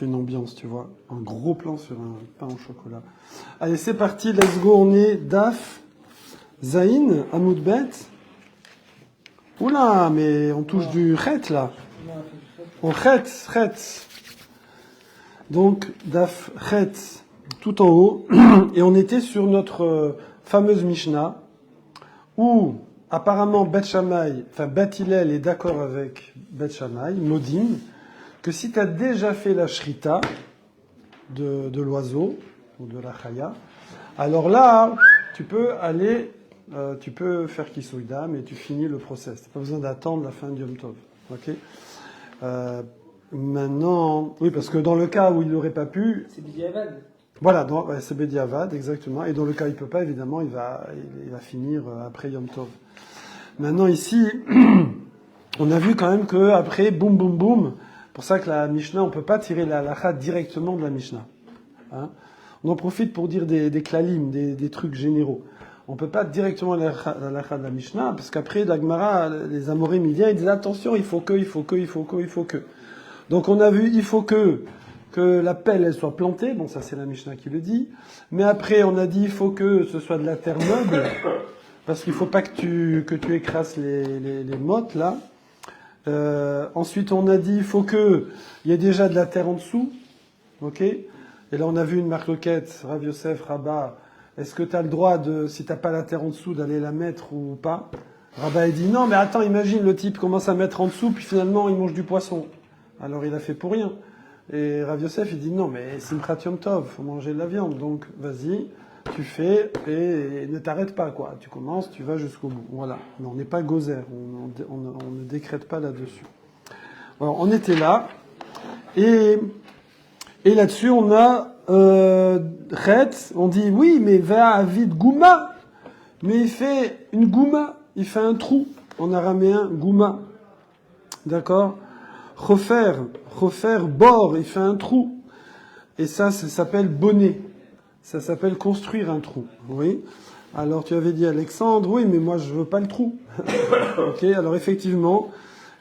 fait une ambiance, tu vois. Un gros plan sur un pain au chocolat. Allez, c'est parti, let's go. On est Daf, Zaïn, Amoudbet. Oula, mais on touche du chet, là. On chet. Donc, Daf, chet, tout en haut. Et on était sur notre fameuse Mishnah, où apparemment Bet Shammai, enfin Bet Hillel est d'accord avec Bet Shammai, Modim, que si tu as déjà fait la shrita de l'oiseau, ou de la chaya, alors là, tu peux aller, tu peux faire Kisouidam et tu finis le process. Tu n'as pas besoin d'attendre la fin du Yom Tov. Okay, maintenant, oui, parce que dans le cas où il n'aurait pas pu... C'est Bediavad. Voilà, c'est Bediavad, exactement. Et dans le cas où il ne peut pas, évidemment, il va finir après Yom Tov. Maintenant, ici, on a vu quand même qu'après, boum, boum, boum, pour ça que la Mishnah, on ne peut pas tirer la halakha directement de la Mishnah. Hein, on en profite pour dire des klalim, des trucs généraux. On ne peut pas directement la halakha de la Mishnah, parce qu'après, la Gemara, les Amorim, ils viennent, ils disent attention, il faut que. Donc on a vu, il faut que la pelle, elle soit plantée. Bon, ça, c'est la Mishnah qui le dit. Mais après, on a dit, il faut que ce soit de la terre meuble, parce qu'il ne faut pas que tu écrases les mottes, là. Ensuite, on a dit, il faut qu'il y ait déjà de la terre en dessous. Ok ? Et là, on a vu une marloquette, Rav Yosef, Rabat. Est-ce que tu as le droit, si tu n'as pas la terre en dessous, d'aller la mettre ou pas ? Rabat, il dit, non, mais attends, imagine, le type commence à mettre en dessous, puis finalement, il mange du poisson. Alors, il a fait pour rien. Et Rav Yosef, il dit, non, mais Simchat Yom Tov, faut manger de la viande. Donc, vas-y, tu fais, et ne t'arrête pas, quoi. Tu commences, tu vas jusqu'au bout. Voilà. Mais on n'est pas gozer, on ne décrète pas là-dessus. Alors, on était là, et là-dessus, on a Chet, on dit, oui, mais va avid gouma, mais il fait une gouma, il fait un trou, en araméen, gouma. D'accord ? Chofer bord, il fait un trou. Et ça s'appelle bonnet. Ça s'appelle construire un trou. Oui. Alors tu avais dit Alexandre, oui, mais moi je veux pas le trou. Ok. Alors effectivement,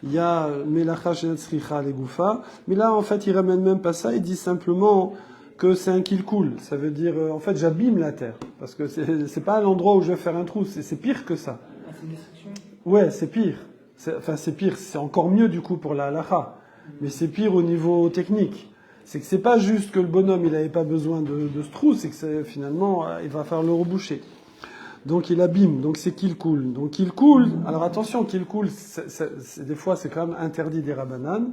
il y a Melacha Shenetzricha les Goufa, mais là en fait il ramène même pas ça. Il dit simplement que c'est un kilkoul. Ça veut dire en fait j'abîme la terre parce que c'est pas l'endroit où je vais faire un trou. C'est pire que ça. Ah, c'est une destruction. Ouais, c'est pire. C'est pire. C'est encore mieux du coup pour la halacha. Mais c'est pire au niveau technique. C'est que c'est pas juste que le bonhomme il avait pas besoin de ce trou, c'est que finalement il va falloir le reboucher. Donc il abîme. Donc c'est qu'il coule. Donc il coule. Alors attention, qu'il coule. Des fois c'est quand même interdit des rabbanan.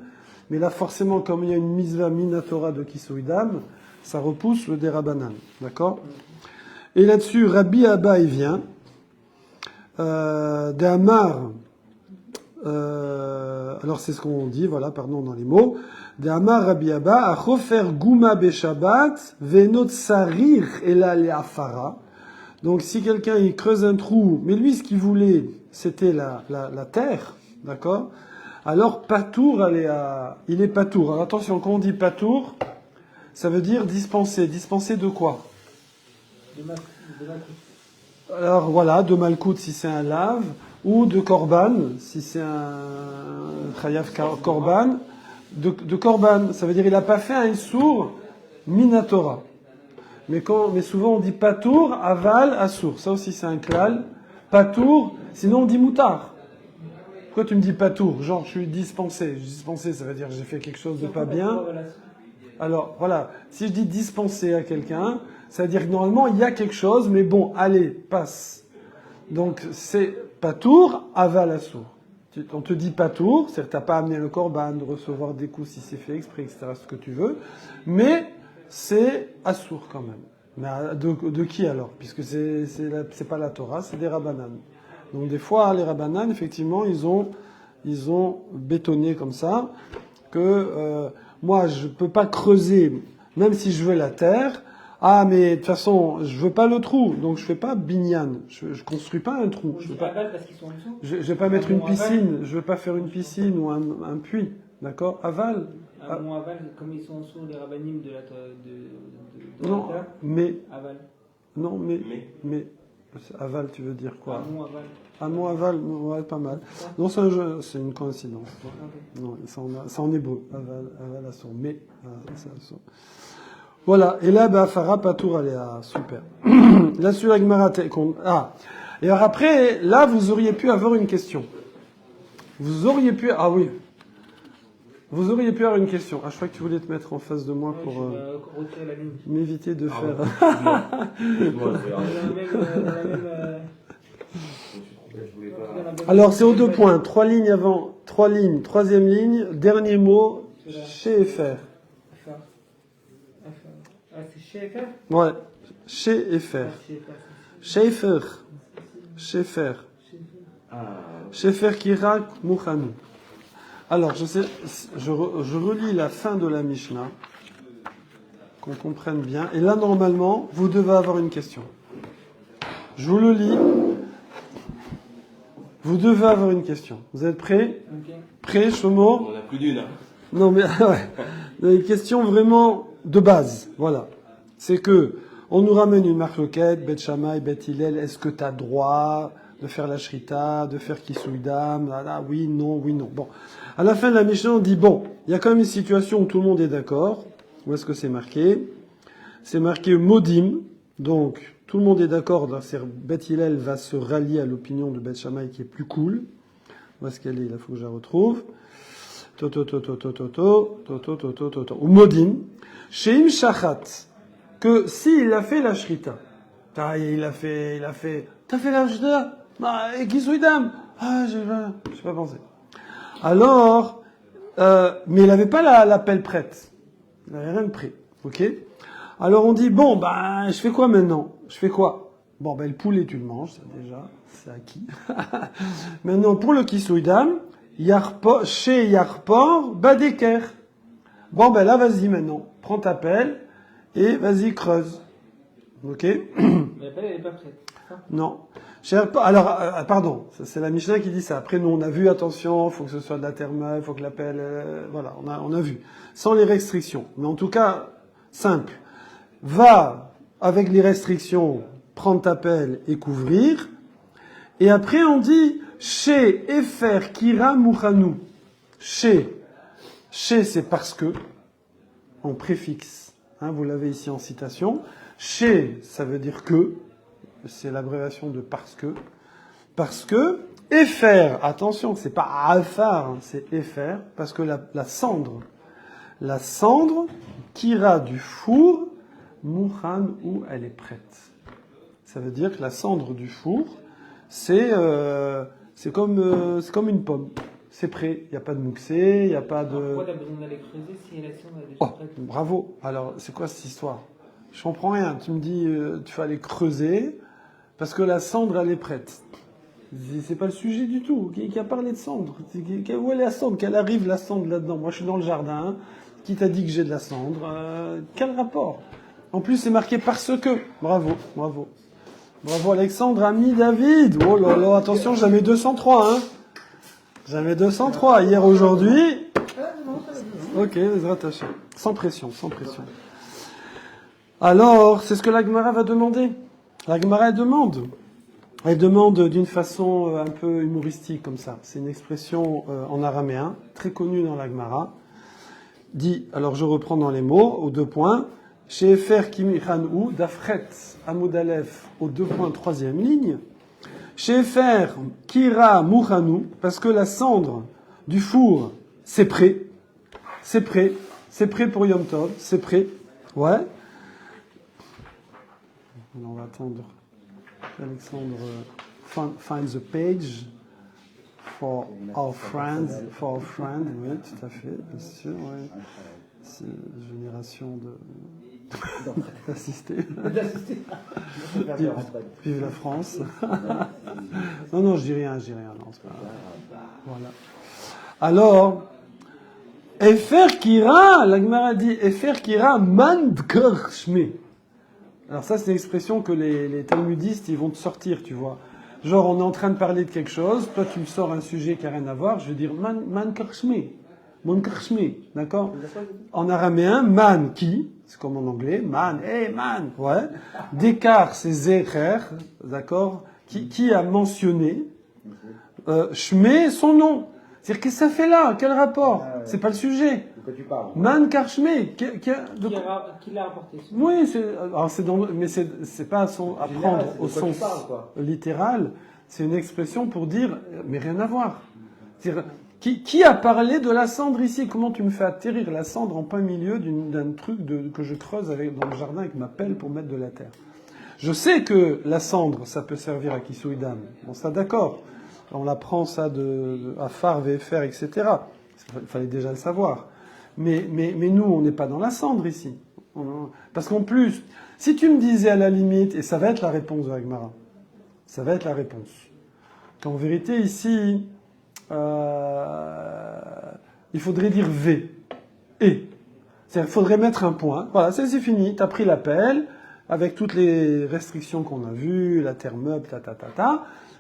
Mais là forcément comme il y a une misva minatora de kisoïdam, ça repousse le des rabbanan. D'accord ? Et là-dessus Rabbi Abba il vient. D'Amar, alors c'est ce qu'on dit, voilà, pardon dans les mots. D'Amar Rabbi Abba, a chofer gouma beshabbat, venot sarir ela leafara. Donc si quelqu'un il creuse un trou, mais lui ce qu'il voulait c'était la terre, d'accord ? Alors patour, il est patour. Alors attention, quand on dit patour, ça veut dire dispenser. Dispenser de quoi ? De ma Alors voilà, de Malkout si c'est un lave, ou de Korban, si c'est un Chayav Korban. De Korban, ça veut dire il n'a pas fait un Issour Minatora. Mais souvent on dit Patour, Aval, Assour. Ça aussi c'est un klal. Patour, sinon on dit Moutar. Pourquoi tu me dis Patour ? Genre je suis dispensé. Dispensé, ça veut dire j'ai fait quelque chose de pas bien. Alors voilà, si je dis dispenser à quelqu'un, ça veut dire que normalement il y a quelque chose, mais bon, allez, passe. Donc c'est patour, aval assour. On te dit patour, c'est-à-dire que tu n'as pas amené le korban, de recevoir des coups si c'est fait exprès, etc., ce que tu veux, mais c'est assour quand même. Mais de qui alors ? Puisque c'est pas la Torah, c'est des rabbanan. Donc des fois, les rabbanan, effectivement, ils ont bétonné comme ça que moi, je peux pas creuser, même si je veux la terre. Ah, mais de toute façon, je veux pas le trou, donc je fais pas binyan. Je construis pas un trou. Je veux pas. Aval parce qu'ils sont en dessous. Je vais pas mettre une piscine. Je veux pas faire une piscine ou un puits, d'accord ? Aval. Un bon aval, comme ils sont en dessous les rabbanim de la Non, terre. mais Aval. non, mais Aval, tu veux dire quoi? Amont, aval. Amont, aval, ouais, pas mal. Non, c'est un jeu, c'est une coïncidence. Ok. Non, ça en hébreu. Aval, assour. Mais, c'est assour. Voilà. Et là, bah, Farah Patour, allez, super. Là, sur la Gemara, et alors après, là, vous auriez pu avoir une question. Vous auriez pu, ah oui. Vous auriez pu avoir une question. Ah, je crois que tu voulais te mettre en face de moi pour Retirer la ligne. m'éviter de faire. Dans la même, Alors, c'est aux 2 points. 3 lignes avant, 3 lignes, 3e ligne, dernier mot, chez FR. Ah, c'est chez FR? Ouais, chez FR. Chez FR. Chez FR. Chez FR Kirak Mouchanou. Alors, je relis la fin de la Mishnah, qu'on comprenne bien. Et là, normalement, vous devez avoir une question. Je vous le lis. Vous devez avoir une question. Vous êtes prêts? Ok. Prêts, Chomo? On a plus d'une. Hein. Non, mais ouais. Une question vraiment de base. Voilà. C'est que on nous ramène une marloquette, Bet Shammai, Bet Hillel. Est-ce que tu as droit de faire la shrita, de faire Kisuidam? Oui, non, oui, non. Bon. À la fin de la Mishnah, on dit bon, il y a quand même une situation où tout le monde est d'accord. Où est-ce que c'est marqué? C'est marqué Modim. Donc, tout le monde est d'accord. Bet Hillel va se rallier à l'opinion de Bet Shammai qui est plus cool. Où est-ce qu'elle est? Il faut que je la retrouve. Ou Modim. Sheim Shachat. Que s'il a fait la shrita. Il a fait. T'as fait la shrita? Et Kisuidam? J'ai pas pensé. Alors, mais il n'avait pas la pelle prête. Il n'avait rien de prêt. Ok? Alors on dit, bon, je fais quoi maintenant? Je fais quoi? Bon, le poulet, tu le manges, ça déjà, c'est acquis. Maintenant, pour le Kisuidam, chez Yarpor, Badeker. Bon, là, vas-y maintenant. Prends ta pelle et vas-y, creuse. Ok? Mais la pelle, elle n'est pas prête. Non. Alors, pardon, c'est la Mishnah qui dit ça. Après, nous, on a vu, attention, il faut que ce soit de la terre neuve, il faut que la pelle... voilà, on a vu. Sans les restrictions. Mais en tout cas, simple. Va, avec les restrictions, prendre ta pelle et couvrir. Et après, on dit, chez Efer Kira Mouchanou. Chez, c'est parce que, en préfixe. Hein, vous l'avez ici en citation. Chez, ça veut dire que. C'est l'abréviation de parce que. Parce que, Efer, attention, c'est pas Afar, hein, c'est Efer, parce que la cendre qui ira du four, Mouchan, où elle est prête. Ça veut dire que la cendre du four, c'est comme une pomme. C'est prêt, il n'y a pas de mouxé, il n'y a pas de... Pourquoi t'as besoin d'aller creuser si la cendre est déjà Oh, prête? bravo. Alors, c'est quoi cette histoire? Je comprends rien. Tu me dis, tu vas aller creuser parce que la cendre, elle est prête. C'est pas le sujet du tout. Qui a parlé de cendre? Où est la cendre? Qu'elle arrive, la cendre, là-dedans? Moi, je suis dans le jardin. Qui t'a dit que j'ai de la cendre? Quel rapport? En plus, c'est marqué parce que. Bravo, bravo. Bravo, Alexandre, ami David. Oh là là, attention, jamais 203, hein. Jamais 203. Hier, aujourd'hui. Ok, les rattachés. Sans pression, sans pression. Alors, c'est ce que la Gemara va demander. La Gemara, elle demande d'une façon un peu humoristique, comme ça. C'est une expression en araméen, très connue dans la Gemara. Dit, alors je reprends dans les mots, aux 2 points. Chez Efer Kimichan Dafret, Amoud Aleph, aux 2 points, 3e ligne. Chez Efer Kira Mouchanou, parce que la cendre du four, c'est prêt. C'est prêt. C'est prêt pour Yom Tov. C'est prêt. Ouais. On va attendre. Alexandre find the page for our friend. Oui, tout à fait, bien sûr. Oui. C'est une génération d'assister. Vive la France. Non, je dis rien. Non, c'est pas grave. Voilà. Alors, Efer Kira, la Gemara dit Efer Kira Mandker Shme. Alors ça, c'est une expression que les talmudistes, ils vont te sortir, tu vois. Genre, on est en train de parler de quelque chose, toi tu me sors un sujet qui n'a rien à voir, je vais dire Mandker Shme. Munkarshmi, d'accord? En araméen, man, qui, c'est comme en anglais, man, hey man, ouais. Dékar, c'est zecher, d'accord? Qui a mentionné, shme, son nom. C'est-à-dire, qu'est-ce que ça fait là? Quel rapport? C'est pas le sujet. De quoi tu parles? Man karshme, Qui l'a rapporté? oui, mais c'est pas à prendre au sens littéral. C'est une expression pour dire, mais rien à voir. C'est-à-dire, qui a parlé de la cendre ici? Comment tu me fais atterrir la cendre en plein milieu d'un truc que je creuse dans le jardin avec ma pelle pour mettre de la terre? Je sais que la cendre, ça peut servir à Kisouidam. Bon, ça d'accord. On apprend ça à Phare, VFR, etc. Il fallait déjà le savoir. Mais nous, on n'est pas dans la cendre ici. Parce qu'en plus, si tu me disais à la limite, et ça va être la réponse de Agmara, ça va être la réponse, qu'en vérité ici, il faudrait dire V, et. C'est-à-dire, il faudrait mettre un point. Voilà, c'est fini, tu as pris l'appel, avec toutes les restrictions qu'on a vues, la terre meuble,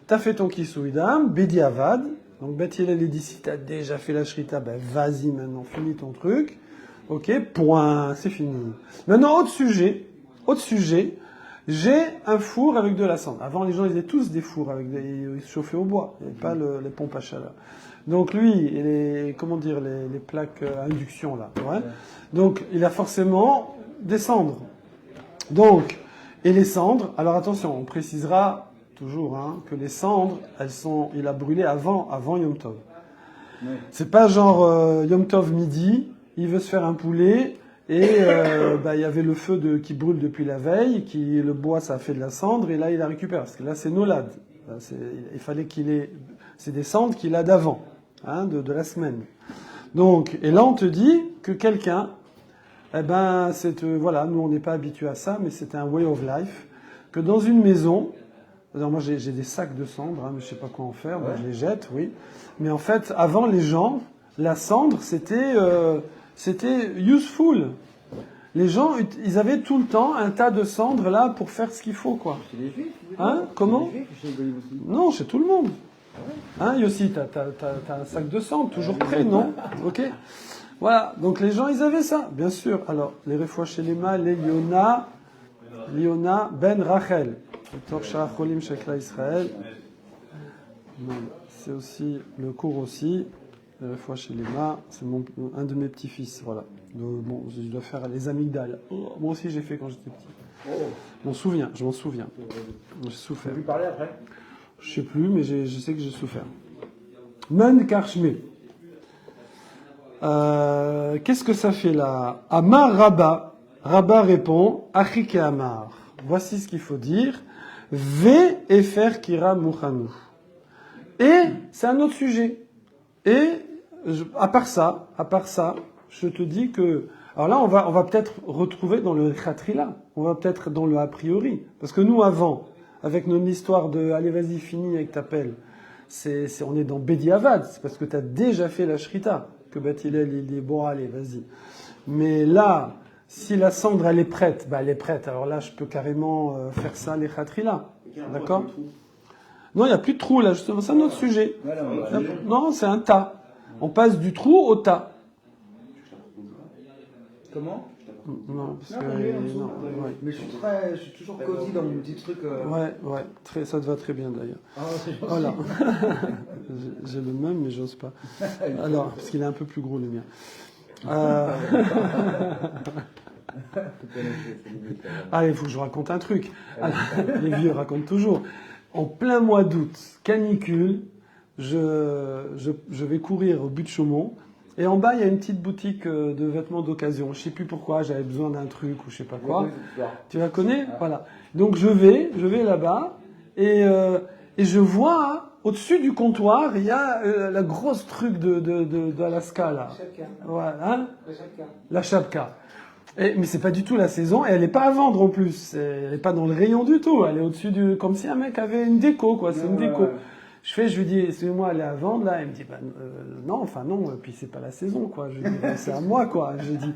t'as fait ton Kisouidam, Bedi Avad, donc Beth Hillel dit si t'as déjà fait la shrita, ben vas-y maintenant, finis ton truc. Ok, point, c'est fini. Maintenant, autre sujet, j'ai un four avec de la cendre. Avant, les gens, ils avaient tous des fours ils se chauffaient au bois. Il n'y avait pas les pompes à chaleur. Donc lui, et les plaques à induction là. Ouais. Donc il a forcément des cendres. Donc, et les cendres, alors attention, on précisera toujours que les cendres, il a brûlé avant Yom Tov. Oui. C'est pas genre Yom Tov midi, il veut se faire un poulet et il y avait le feu qui brûle depuis la veille, le bois ça a fait de la cendre et là il la récupère parce que là c'est nolad. Il fallait c'est des cendres qu'il a d'avant, de la semaine. Donc et là on te dit que quelqu'un, voilà, nous on n'est pas habitués à ça, mais c'est un way of life que dans une maison. Alors moi j'ai des sacs de cendres, mais je sais pas quoi en faire, moi je les jette, oui. Mais en fait, avant les gens, la cendre c'était useful. Les gens, ils avaient tout le temps un tas de cendres là pour faire ce qu'il faut, quoi. C'est les juifs. Comment? Chez les juifs aussi. Non, chez tout le monde. Yossi, t'as un sac de cendres toujours prêt, non? Ok. Voilà. Donc les gens, ils avaient ça, bien sûr. Alors les refouach chez les mâles, les Liona ben Rachel. Israël. C'est aussi le cours aussi. La fois chez les mains, c'est un de mes petits-fils. Voilà. Bon, je dois faire les amygdales. Moi aussi, j'ai fait quand j'étais petit. Je m'en souviens. J'ai souffert. Tu veux lui parler après? Je sais plus, mais je sais que j'ai souffert. Man Karshme. Qu'est-ce que ça fait là? Amar Rabba. Rabba répond Achike Amar. Voici ce qu'il faut dire. Ve efer kira muchanu. Et c'est un autre sujet. Et à part ça, je te dis que alors là on va peut-être retrouver dans le khatrila, on va peut-être dans le a priori, parce que nous avant, avec notre histoire de allez vas-y finis avec ta pelle, on est dans Bedi Avad, c'est parce que tu as déjà fait la shrita que Beth Hillel il dit bon allez vas-y. Mais là si la cendre elle est prête, elle est prête. Alors là, je peux carrément faire ça les khatrila. D'accord? Non, il n'y a plus de trou là, justement. C'est un autre sujet. Non, c'est un tas. On passe du trou au tas. Comment? Non, parce que. Non, mais je suis toujours cosy dans mon petit truc. Ouais. Ça te va très bien d'ailleurs. Voilà. J'ai le même, mais j'ose pas. Alors, parce qu'il est un peu plus gros le mien. Il faut que je raconte un truc. Les vieux racontent toujours. En plein mois d'août, canicule, je vais courir au but de Chaumont. Et en bas, il y a une petite boutique de vêtements d'occasion. Je sais plus pourquoi, j'avais besoin d'un truc ou je sais pas quoi. Tu la connais? Voilà. Donc je vais là-bas et je vois au-dessus du comptoir, il y a la grosse truc d'Alaska là. Voilà, la chapka. Mais c'est pas du tout la saison et elle est pas à vendre en plus. Elle est pas dans le rayon du tout. Elle est au-dessus comme si un mec avait une déco quoi. C'est une déco. Ouais. Je lui dis, excusez-moi, elle est à vendre là. Elle me dit, non, puis c'est pas la saison quoi. Je lui dis, c'est à moi quoi. Je dis,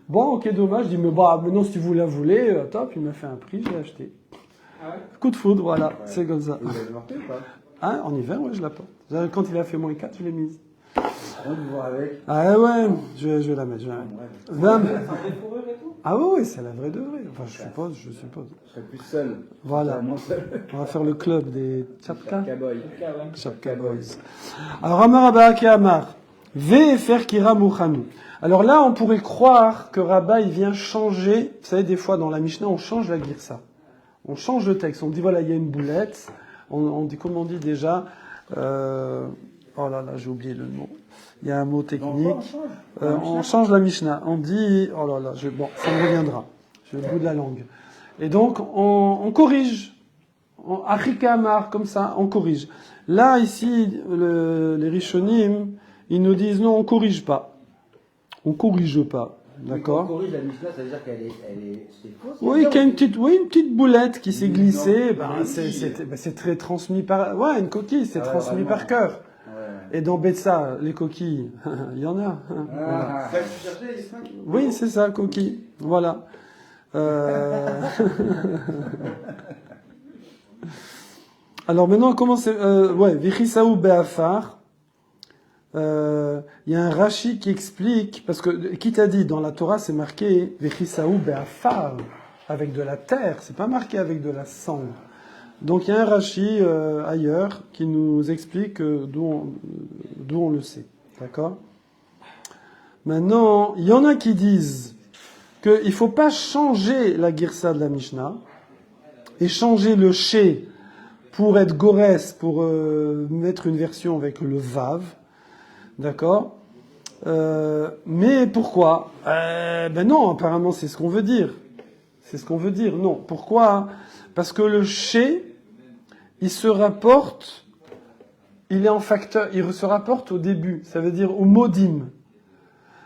bon, ok, dommage. Je dis, mais maintenant si vous la voulez, top. Il m'a fait un prix, je l'ai acheté. Ah ouais. Coup de foudre, voilà, c'est comme ça. Vous l'avez marqué ou pas? En hiver, ouais, je la porte. Quand il a fait -4, je l'ai mise. On va voir avec. Ah ouais, je vais la mettre. Je vais la mettre. Ouais. 20. C'est un vrai fourrure et tout. Ah oui, c'est la vraie de vraie. Enfin, je suppose. Je serais plus seul. Voilà. Je serais moins seul. On va faire le club des Chapka. Cowboy. Ok, ouais. Chapka Boys. Alors, Amar Abba Amar. Ve faire kira mouchanou. Alors là, on pourrait croire que Rabat, il vient changer. Vous savez, des fois, dans la Mishnah, on change la girsa. On change le texte. On dit, voilà, il y a une boulette. On dit, comment on dit déjà oh là là, j'ai oublié le mot. Il y a un mot technique. On change la Mishnah. On dit, oh là là, bon, ça me reviendra. J'ai le bout de la langue. Et donc, on corrige. Achika Amar, comme ça, on corrige. Là, ici, les Rishonim, ils nous disent, non, on corrige pas. On corrige pas. D'accord? On corrige la Mishnah, ça veut dire c'est faux. Oui, qu'il y a une petite boulette qui s'est glissée. C'est très transmis par, ouais, une coquille, c'est transmis par cœur. Ouais. Et dans Betsa, les coquilles, il y en a. Voilà. Ça que tu cherchais, les 5 Oui, c'est ça, coquille. Voilà. Alors maintenant, comment c'est... ouais, Vichisaou Be'afar. Il y a un Rashi qui explique, parce que, qui t'a dit, dans la Torah, c'est marqué Vichisaou Be'afar, avec de la terre, c'est pas marqué avec de la cendre. Donc il y a un Rashi ailleurs qui nous explique d'où on le sait. D'accord? Maintenant, il y en a qui disent qu'il ne faut pas changer la girsa de la Mishnah et changer leché pour être Gores, pour mettre une version avec le Vav. D'accord? Mais pourquoi? Ben non, apparemment c'est ce qu'on veut dire. C'est ce qu'on veut dire. Non. Pourquoi? Parce que le ché, il se rapporte, il est en facteur, il se rapporte au début. Ça veut dire au modim.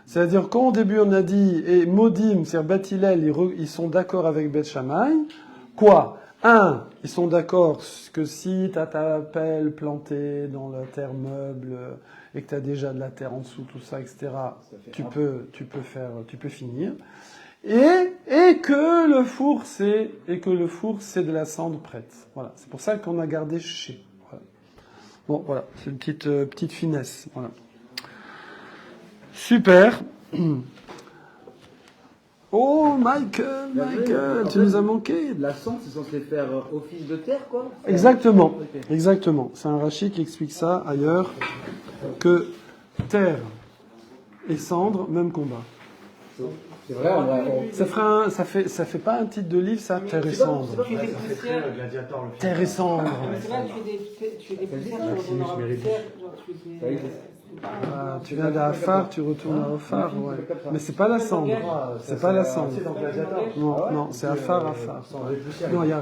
C'est-à-dire quand au début on a dit, et modim, c'est-à-dire Beth Hillel, ils sont d'accord avec Beth Shammai. Quoi? Ils sont d'accord que si tu as ta pelle plantée dans la terre meuble et que tu as déjà de la terre en dessous, tout ça, etc., tu peux finir. Et que le four c'est de la cendre prête. Voilà, c'est pour ça qu'on a gardé chez. Voilà. Bon, voilà, c'est une petite finesse. Voilà. Super. Oh, Michael, tu nous as manqué. La cendre, c'est censé faire office de terre, quoi? Exactement, Ok. exactement. C'est un Rashi qui explique ça ailleurs, que terre et cendre, même combat. C'est vrai, en vrai. Ça fait pas un titre de livre, ça, terre et cendre. Tu fais des poussières. Terre et cendre. Mais c'est vrai, tu fais des poussières, tu retournes en poussière. Genre, tu fais des... Ah, tu viens d'Afar, tu retournes à Ofar, ouais. Mais c'est pas la cendre. C'est pas la cendre. Non, c'est Afar. Non, il y a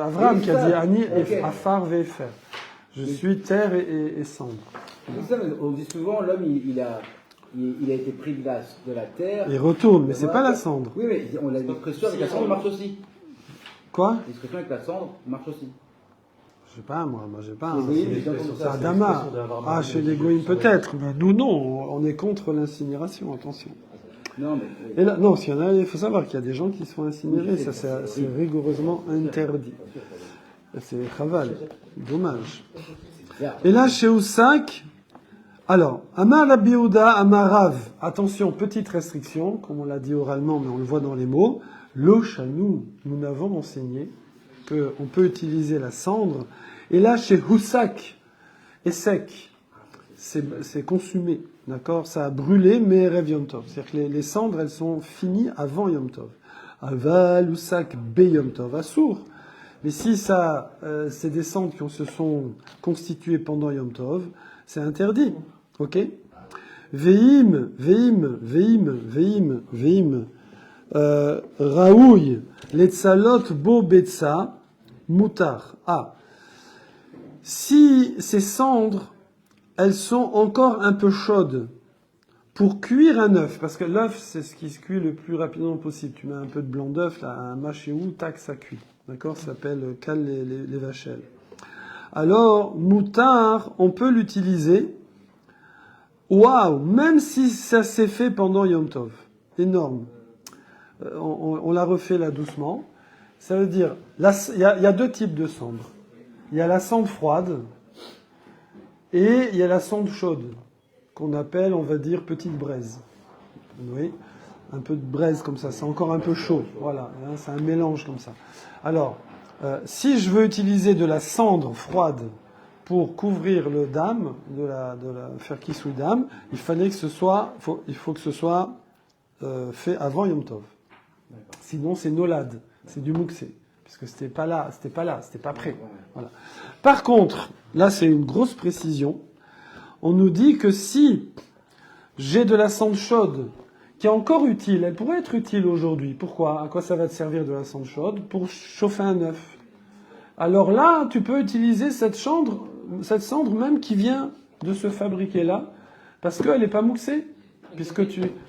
Avraham qui a dit Ani et Afar VFR. Je suis terre et cendre. C'est ça, mais on dit souvent, l'homme, il a été pris de la terre. Il retourne, mais c'est pas la cendre. Oui, mais on a l'expression avec la cendre marche aussi. Quoi? L'expression avec la cendre marche aussi. Je sais pas, moi j'ai pas. Oui, mais C'est Adama. Ah, chez les Goïms peut-être, mais nous non, on est contre l'incinération, attention. Non, mais. Et là, non, s'il y en a, il faut savoir qu'il y a des gens qui se font incinérer, ça c'est rigoureusement interdit. C'est chaval, dommage. Et là, chez Oussak, alors, Amar Rabbi Yehuda, Amar Rav, attention, petite restriction, comme on l'a dit oralement, mais on le voit dans les mots, l'eau chanou, nous n'avons enseigné qu'on peut utiliser la cendre, et là, chez Houssak, et sec, c'est consumé, d'accord? Ça a brûlé, mais rêve Yom Tov. C'est-à-dire que les cendres, elles sont finies avant Yom Tov. Aval, Houssak, Be Yom Tov, Assour. Mais si ça, c'est des cendres qui se sont constituées pendant Yom Tov, c'est interdit. Ok? Veim. Raoui. Letzalot bo betsa. Moutar. Ah. Si ces cendres, elles sont encore un peu chaudes, pour cuire un œuf, parce que l'œuf, c'est ce qui se cuit le plus rapidement possible. Tu mets un peu de blanc d'œuf, là, un machéou, tac, ça cuit. D'accord? Ça s'appelle cale les vachelles. Alors, moutar, on peut l'utiliser. Waouh! Même si ça s'est fait pendant Yom Tov. Énorme. On l'a refait là doucement. Ça veut dire, il y a deux types de cendres. Il y a la cendre froide et il y a la cendre chaude. qu'on appelle, on va dire, petite braise. Oui, un peu de braise comme ça, c'est encore un peu chaud. Voilà, hein, c'est un mélange comme ça. Alors, si je veux utiliser de la cendre froide pour couvrir le dam, faire kisui dam, il faut que ce soit fait avant Yom Tov. Sinon, c'est nolad, c'est du mouxé, puisque c'était pas prêt. Voilà. Par contre, là, c'est une grosse précision. On nous dit que si j'ai de la cendre chaude qui est encore utile, elle pourrait être utile aujourd'hui. Pourquoi? À quoi ça va te servir de la cendre chaude? Pour chauffer un œuf. Alors là, tu peux utiliser cette cendre même qui vient de se fabriquer là, parce qu'elle n'est pas mouxée,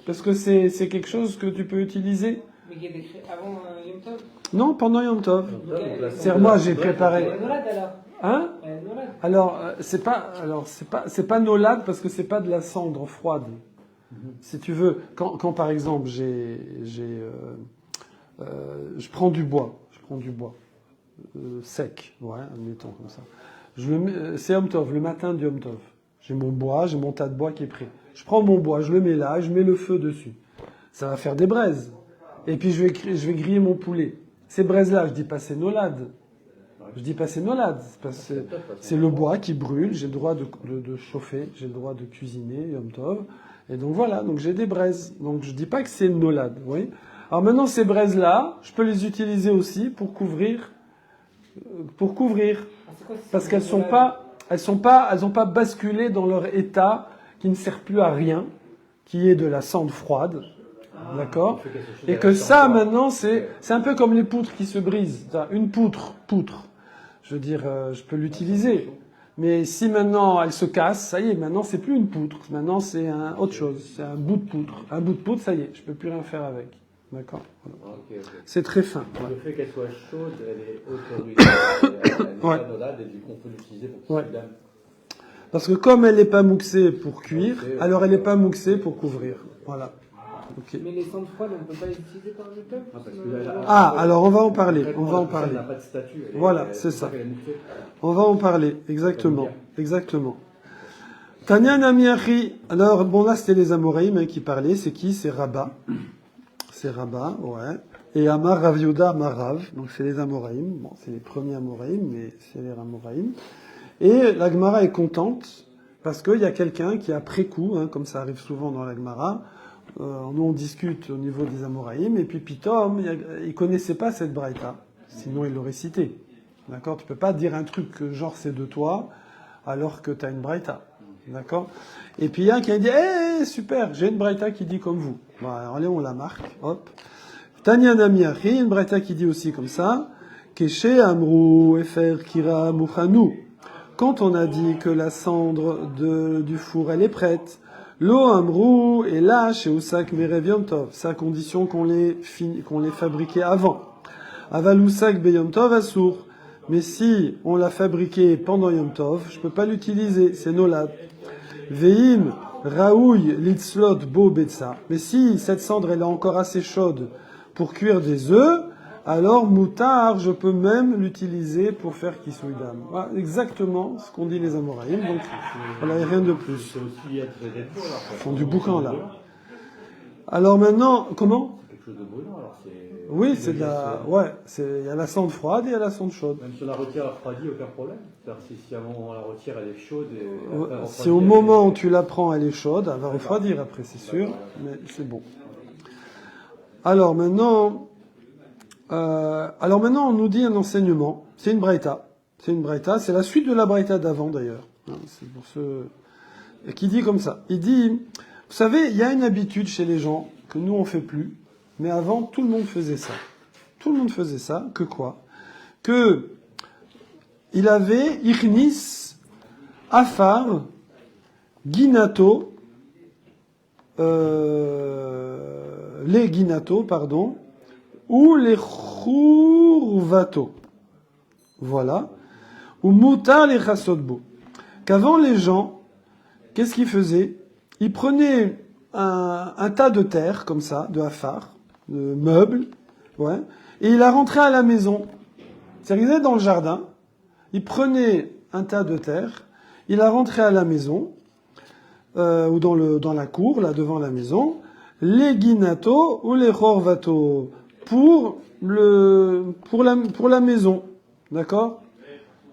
parce que c'est quelque chose que tu peux utiliser. Mais qui est décrit avant Yom Tov? Non, pendant Yom Tov. C'est moi, j'ai préparé. Hein? Alors, c'est pas nolad parce que c'est pas de la cendre froide. Si tu veux, quand par exemple je prends du bois sec, ouais, admettons comme ça. C'est Yom Tov, le matin du Yom Tov. J'ai mon bois, j'ai mon tas de bois qui est prêt. Je prends mon bois, je le mets là, je mets le feu dessus. Ça va faire des braises. Et puis je vais griller mon poulet. Ces braises-là, je dis pas c'est nolad. Je dis pas c'est nolad. C'est le bois qui brûle, j'ai le droit de chauffer, j'ai le droit de cuisiner, Yom Tov. Et donc voilà, donc j'ai des braises. Donc je dis pas que c'est nolad, oui. Alors maintenant, ces braises-là, je peux les utiliser aussi pour couvrir. Parce qu'elles ont pas basculé dans leur état qui ne sert plus à rien, qui est de la cendre froide. D'accord? Et que ça, maintenant, c'est un peu comme les poutres qui se brisent. Une poutre. Je veux dire, je peux l'utiliser. Mais si maintenant elle se casse, ça y est, maintenant c'est plus une poutre. Maintenant c'est autre chose. C'est un bout de poutre. Un bout de poutre, ça y est, je peux plus rien faire avec. D'accord? Voilà. Okay. C'est très fin. Le fait qu'elle soit chaude, elle est autorisée. Elle n'est pas nolade et du coup on peut l'utiliser pour cuire. Parce que comme elle n'est pas mouxée pour cuire, alors elle n'est pas mouxée pour couvrir. Voilà. Okay. Mais les cendres froides, on ne peut pas les utiliser dans le peuple? Alors on va en parler. Elle n'a pas de statut. Voilà, c'est ça. On va en parler, exactement. Tanya Namiachi. Alors, bon, là, c'était les Amoraïm qui parlaient. C'est qui? C'est Rabat. Ouais. Et Amar Rav Yehuda Amar Rav. Donc, c'est les Amoraïm. Bon, c'est les premiers Amoraïm, mais c'est les Amoraïm. Et la Gemara est contente parce qu'il y a quelqu'un qui, après coup, comme ça arrive souvent dans la Gemara, nous on discute au niveau des Amoraïm, et puis Pitom, il connaissait pas cette braïta, sinon il l'aurait cité. D'accord? Tu peux pas dire un truc genre c'est de toi, alors que tu as une braïta. D'accord? Et puis il y a un qui a dit, super, j'ai une braïta qui dit comme vous. Bon, alors allez, on la marque, hop. Tanya Namiachi, une braïta qui dit aussi comme ça, Keshe Amrou Efer Kira Mouchanou. Quand on a dit que la cendre du four, elle est prête, Lo Amrou est là chez Usak Merev Yom Tov. C'est à condition qu'on les fabriquait avant. Aval Usak Be Yom Tov Assour. Mais si on l'a fabriqué pendant Yom Tov, je peux pas l'utiliser. C'est nolad. Veim Raouy Litzlot Bo Betsa. Mais si cette cendre elle est encore assez chaude pour cuire des œufs, alors moutar, je peux même l'utiliser pour faire kisouidam. Voilà, exactement ce qu'ont dit les Amoraïm. Donc, voilà, rien de plus. Ils font du boucan, là. Alors maintenant, comment? C'est quelque chose de brûlant, alors c'est... Oui, c'est de la... Ouais, il y a la cendre froide et il y a la cendre chaude. Même si on la retire, elle refroidit, aucun problème. C'est-à-dire si à un moment on la retire, elle est chaude et... Si au moment où tu la prends, elle est chaude, elle va refroidir après, c'est sûr. Mais c'est bon. Alors maintenant, on nous dit un enseignement. C'est une braïta. C'est la suite de la braïta d'avant d'ailleurs. C'est pour ceux qui dit comme ça. Il dit, vous savez, il y a une habitude chez les gens que nous on fait plus, mais avant tout le monde faisait ça. Que quoi? Que il avait Irnis, Afar, Ginato, les Ginato, pardon, ou les Chourvato. Voilà. Ou Moutar les Chassodbo. Qu'avant les gens, qu'est-ce qu'ils faisaient? Ils prenaient un tas de terre, comme ça, de Afar, de meubles, ouais, et ils la rentraient à la maison. C'est-à-dire qu'ils étaient dans le jardin, ils prenaient un tas de terre, ils la rentraient à la maison, ou dans la cour, là devant la maison, les ginato ou les chorvato pour la maison, d'accord?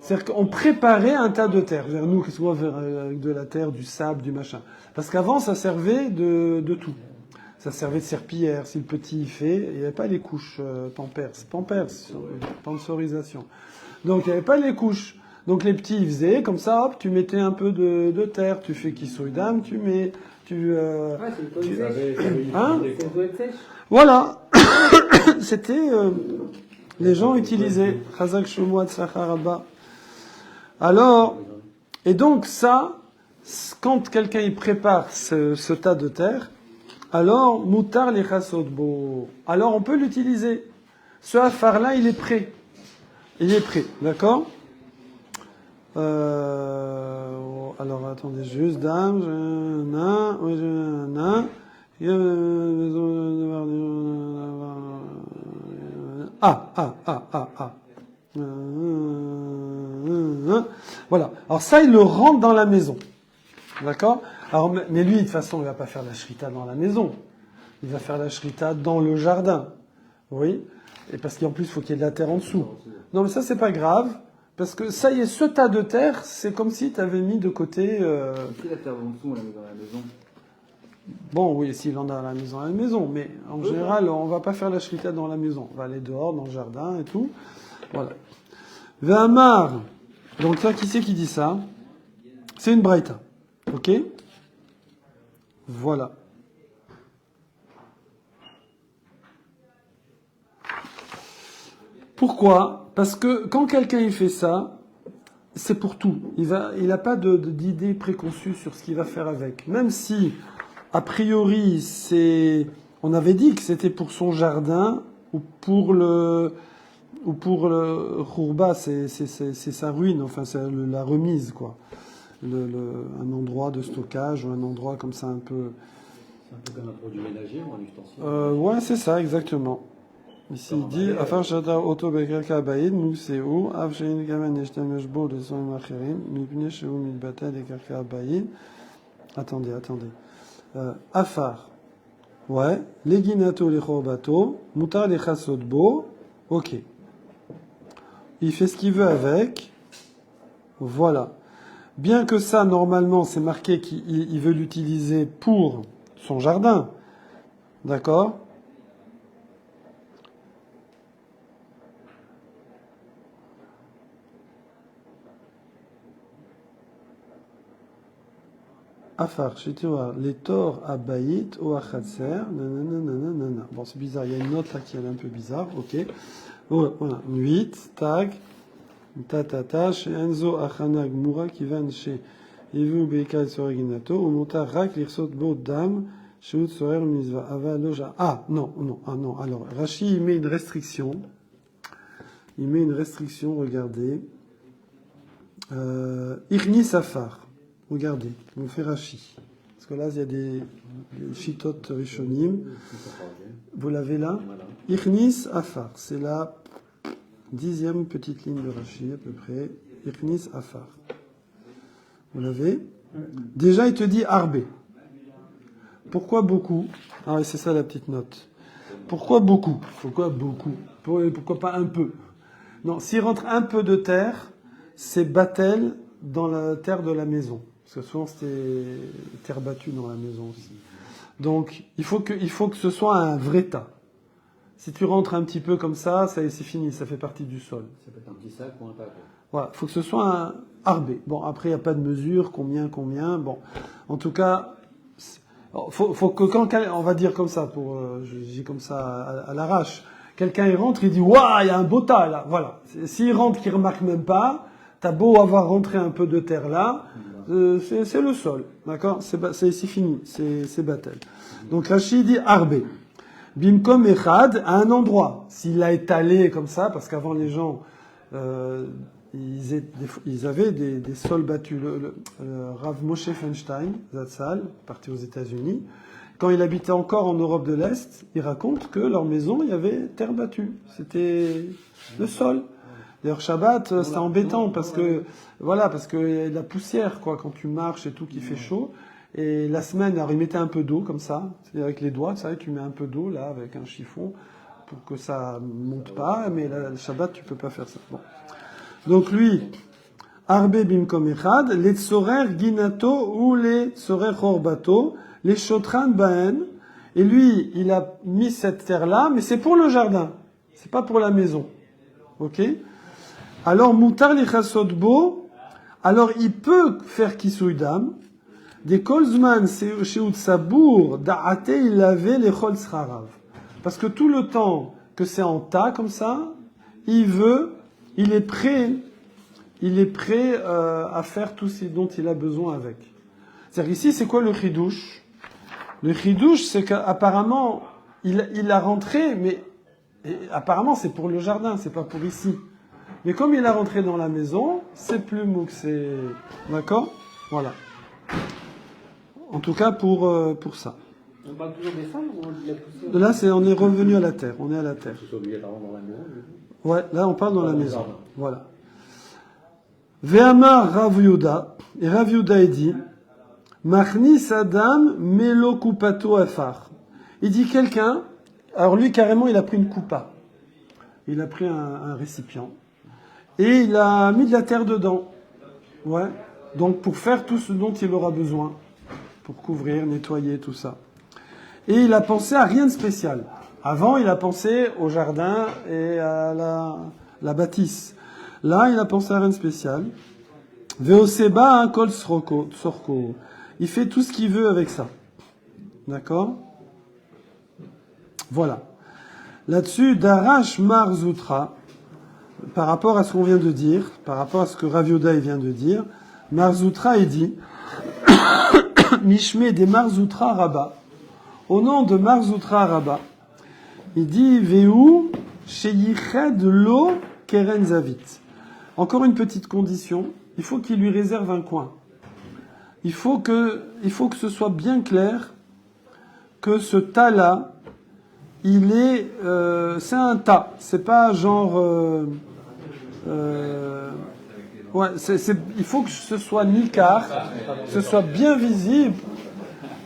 C'est-à-dire qu'on préparait un tas de terre. Vers nous, qu'est-ce qu'on va faire avec de la terre, du sable, du machin? Parce qu'avant, ça servait de tout. Ça servait de serpillière. Si le petit fait, il n'y avait pas les couches pampers, pansorisation. Donc il n'y avait pas les couches. Donc les petits, ils faisaient comme ça, hop, tu mettais un peu de terre, tu fais kissoudam, tu mets, c'est une bonne sèche. Hein? C'est une bonne sèche. Voilà. C'était, les gens utilisaient. Chazak Shumwat Sacharabba. Alors, et donc ça, quand quelqu'un il prépare ce tas de terre, alors mutar les chasodbo. Alors on peut l'utiliser. Ce hafar-là, il est prêt. Il est prêt, d'accord? Alors attendez juste, dame, Voilà. Alors ça, il le rentre dans la maison. D'accord? Alors, mais lui, de toute façon, il va pas faire la shrita dans la maison. Il va faire la shrita dans le jardin. Oui? Et parce qu'en plus, il faut qu'il y ait de la terre en dessous. Non, mais ça, c'est pas grave. Parce que ça y est, ce tas de terre, c'est comme si tu avais mis de côté... Si la terre en dessous, on la met dans la maison. Bon, oui, s'il en a à la maison, mais en général, on va pas faire la shrita dans la maison. On va aller dehors, dans le jardin et tout. Voilà. V'amar. Donc ça, qui c'est qui dit ça? C'est une braïta. Ok? Voilà. Pourquoi? Parce que quand quelqu'un il fait ça, c'est pour tout. Il n'a pas d'idée préconçue sur ce qu'il va faire avec. Même si, a priori, on avait dit que c'était pour son jardin ou pour le Khourba, c'est sa ruine, enfin c'est la remise, quoi. Un endroit de stockage ou un endroit comme ça un peu... C'est un peu comme un produit ménager ou un ustensile. Ouais, c'est ça, exactement. Ici, il dit, afin shata auto bekelka baïd, nous c'est où, af shein gamen yeshtamesh bo de son machirim, mipne sheu mitbatel et kelka baïd. Attendez. Afar. Ouais. Les ginato, les chorbato, mutar les chassot bo. Ok. Il fait ce qu'il veut avec. Voilà. Bien que ça, normalement, c'est marqué qu'il veut l'utiliser pour son jardin. D'accord? Afar, Shitoa, les torts à Baït ou à Khatser, nanana. Bon, c'est bizarre, il y a une note là qui est un peu bizarre, ok. Ouais, voilà, 8, tag, chez Enzo Achanag Moura qui va chez Ivu Beikal Soriginato, ou monta Rak l'Irsot Bo Dam, chez Utsorer Mizva, Ava Loja. Ah, non, alors, Rashi, il met une restriction, regardez. Irni Safar. Regardez, on fait Rashi. Parce que là, il y a des Shitot Rishonim. Vous l'avez là? Irnis Afar. C'est la 10e petite ligne de Rashi, à peu près. Irnis Afar. Vous l'avez? Déjà, il te dit Arbé. Pourquoi beaucoup? Ah oui, c'est ça la petite note. Pourquoi beaucoup? Pourquoi pas un peu? Non, s'il rentre un peu de terre, c'est Batel dans la terre de la maison. Parce que souvent, c'était terre battue dans la maison aussi. Donc, il faut que ce soit un vrai tas. Si tu rentres un petit peu comme ça, c'est fini, ça fait partie du sol. Ça peut être un petit sac ou un tas. Voilà, il faut que ce soit un arbé. Bon, après, il n'y a pas de mesure, combien. Bon, en tout cas, faut que quand on va dire comme ça, je dis comme ça à l'arrache, quelqu'un il rentre, il dit waouh, il y a un beau tas là. Voilà. S'il rentre, qu'il remarque même pas, t'as beau avoir rentré un peu de terre là. C'est le sol, d'accord? C'est fini, c'est Batel. Donc Rachid dit Arbé. Bimkom Echad, à un endroit. S'il l'a étalé comme ça, parce qu'avant les gens, ils avaient des sols battus. Le Rav Moshe Feinstein, Zatzal, parti aux États-Unis, quand il habitait encore en Europe de l'Est, il raconte que leur maison, il y avait terre battue. C'était le sol. D'ailleurs, Shabbat, c'était embêtant parce que, voilà, parce que y a de la poussière, quoi, quand tu marches et tout, qui fait chaud. Et la semaine, alors il mettait un peu d'eau comme ça, c'est avec les doigts, tu sais, tu mets un peu d'eau là avec un chiffon pour que ça monte pas, mais le Shabbat tu peux pas faire ça. Bon. Donc lui, Arbe bimkom echad, les tsorer ginato ou les tsorer horbato, les shotran baen. Et lui, il a mis cette terre-là, mais c'est pour le jardin, c'est pas pour la maison. Ok? Alors, mutar li chasodbo, alors il peut faire kisouidam, des kolzman sheut sabour, da'ate il avait les chol srarav. Parce que tout le temps que c'est en tas comme ça, il est prêt à faire tout ce dont il a besoin avec. C'est-à-dire ici, c'est quoi le chidouche? Le chidouche, c'est qu'apparemment, il a rentré, mais apparemment c'est pour le jardin, c'est pas pour ici. Mais comme il a rentré dans la maison, c'est plus mou que c'est... D'accord? Voilà. En tout cas pour ça. On parle toujours des femmes ou de la poussière? Là, on est revenu à la terre. On est à la terre. C'est obligatoirement dans la maison. Ouais, là on parle dans la maison. Voilà. Ve'amar Rav Yehuda, et Rav Yehuda dit, Machnis Adam melo kupato afar. Il dit quelqu'un, alors lui carrément il a pris une coupa. Il a pris un récipient. Et il a mis de la terre dedans. Ouais. Donc pour faire tout ce dont il aura besoin. Pour couvrir, nettoyer, tout ça. Et il a pensé à rien de spécial. Avant, il a pensé au jardin et à la bâtisse. Là, il a pensé à rien de spécial. Veoseba un kol sorko. Il fait tout ce qu'il veut avec ça. D'accord? Voilà. Là-dessus, Darash Mar Zutra, par rapport à ce qu'on vient de dire, par rapport à ce que Rav Yehuda vient de dire, Mar Zutra il dit Mishme des Mar Zutra Rabba. Au nom de Mar Zutra Rabba, il dit Veu Sheyiched Lo Keren Zavit. Encore une petite condition, il faut qu'il lui réserve un coin. Il faut que ce soit bien clair que ce tas-là, c'est un tas. C'est pas genre, ouais, il faut que ce soit nicard, que ce soit bien visible.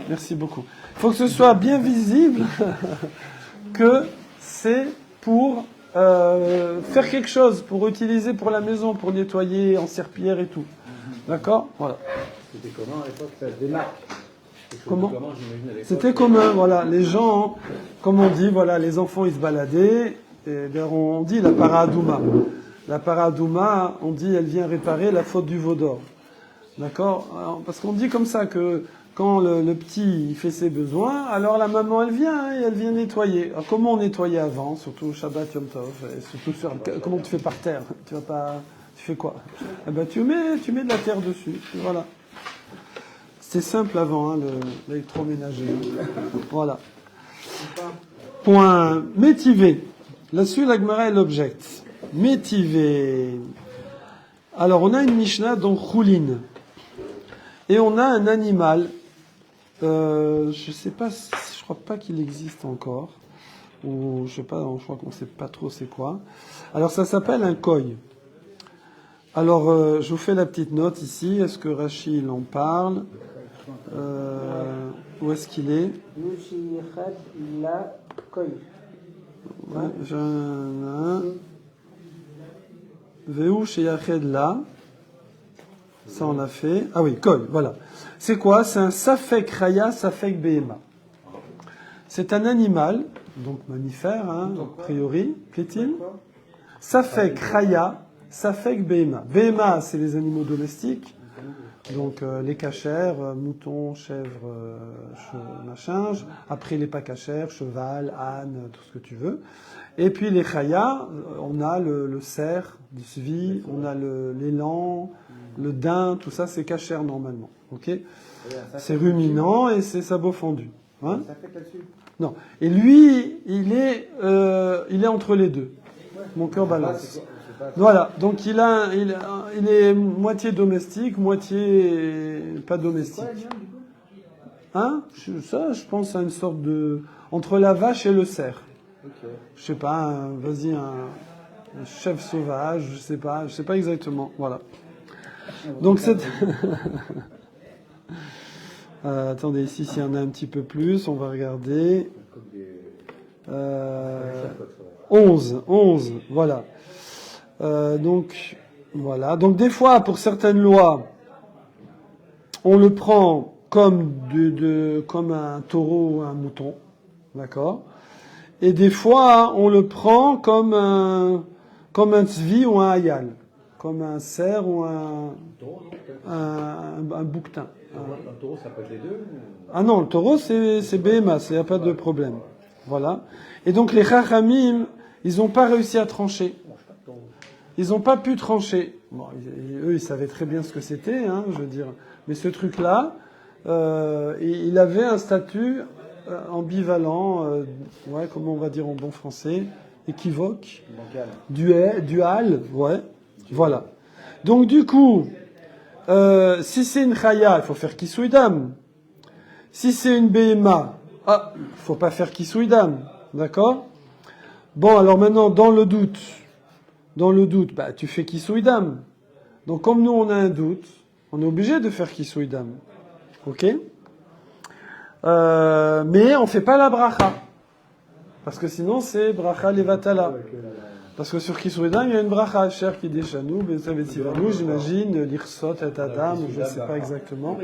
Merci beaucoup. Il faut que ce soit bien visible que c'est pour faire quelque chose, pour utiliser pour la maison, pour nettoyer en serpillière et tout. D'accord? Voilà. C'était comment à l'époque? Ça se démarque. Comment? C'était commun, voilà. Les gens, comme on dit, voilà, les enfants ils se baladaient. Et d'ailleurs, on dit la paradouma. La paradouma, on dit, elle vient réparer la faute du veau d'or. D'accord? Alors, parce qu'on dit comme ça que quand le petit il fait ses besoins, alors la maman elle vient et elle vient nettoyer. Alors, comment on nettoyait avant, surtout Shabbat Yom Tov, et surtout comment tu fais par terre? Tu vas pas, tu fais quoi? Eh ben tu mets de la terre dessus. Voilà. C'est simple avant, hein, l'électroménager. Voilà. Point métivé. Là-dessus, la Gemara elle objecte. Métivé. Alors, on a une Mishnah dans Choulin. Et on a un animal. Je sais pas, je crois pas qu'il existe encore. Ou je sais pas, je crois qu'on sait pas trop c'est quoi. Alors, ça s'appelle un koi. Alors, je vous fais la petite note ici. Est-ce que Rachid en parle? Où est-ce qu'il est? Ouais, j'en ai un. Veu sheyached la. Ça, on l'a fait. Ah oui, koi, voilà. C'est quoi? C'est un safek raya, safek behema. C'est un animal, donc mammifère, hein, a priori, qu'est-il? Safek raya, safek behema. Behema, c'est les animaux domestiques. Donc les cachères, moutons, chèvres, machin. Après les pas cachères, cheval, âne, tout ce que tu veux. Et puis les chaya, on a le cerf, du svi, on a l'élan, le daim, tout ça c'est cachère normalement. Ok? C'est ruminant et c'est sabot fendu. Hein? Ça fait là-dessus. Non. Et lui, il est entre les deux. Mon cœur balance. Voilà, donc il est moitié domestique, moitié pas domestique. Hein? Ça, je pense à une sorte de entre la vache et le cerf. Okay. Je sais pas, vas-y, un chef sauvage, je sais pas exactement. Voilà. Donc c'est Attendez, ici, s'il y en a un petit peu plus, on va regarder. 11, voilà. Donc, voilà. Donc, des fois, pour certaines lois, on le prend comme comme un taureau ou un mouton. D'accord? Et des fois, on le prend comme un tzvi ou un hayal. Comme un cerf ou un bouquetin. Un taureau, ça peut être les deux Ah non, le taureau, c'est BMA, il n'y a pas de problème. Voilà. Et donc, les Chachamim, ils n'ont pas réussi à trancher. Ils n'ont pas pu trancher. Bon, eux, ils savaient très bien ce que c'était, hein, je veux dire. Mais ce truc-là, il avait un statut ambivalent, ouais, comment on va dire en bon français, équivoque, dual, ouais, voilà. Donc du coup, si c'est une chaya, il faut faire kisouidam. Si c'est une BMA, faut pas faire kisouidam, d'accord? Bon, alors maintenant, dans le doute, bah, tu fais kisouidam. Donc comme nous on a un doute, on est obligé de faire kisouidam, ok? Mais on fait pas la bracha. Parce que sinon, c'est bracha levatala. Parce que sur Kisouidam, il y a une bracha, cher qui déchanou, Bezavetzivanu, j'imagine, l'Irsot et Adam, je ne sais pas exactement.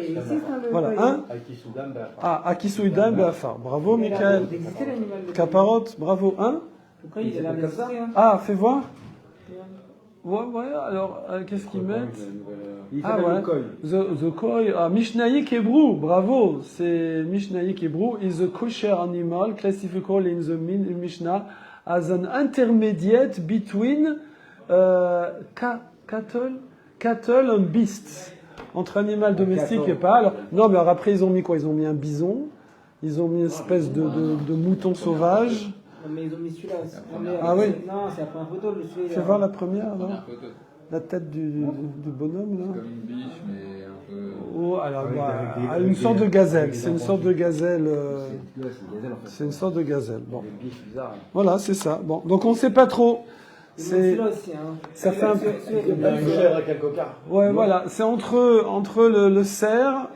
Voilà, hein? À Kisouidam, Beafar. Bravo, Michael. Caparot, bravo, hein? Fais voir. Ouais, alors, qu'est-ce qu'ils mettent? The koi, Mishnayik Hebrew, bravo, c'est Mishnayik Hebrew is a kosher animal classified in the Mishnah as an intermediate between cattle and beasts, entre animal domestique et pas. Alors, non, mais alors après ils ont mis quoi? Ils ont mis un bison, ils ont mis une espèce de mouton sauvage. Mais ils ont mis celui-là. Ah oui. Non, c'est la première photo. Fais voir la première, non? La tête du bonhomme, là. Comme une biche, mais un peu... Oh, alors, une sorte de gazelle. C'est une sorte de gazelle. C'est une sorte de gazelle. Bon. Voilà, c'est ça. Bon, donc on ne sait pas trop. C'est. Ça fait un peu. Une chèvre avec un cocard. Ouais, voilà. C'est entre le cerf,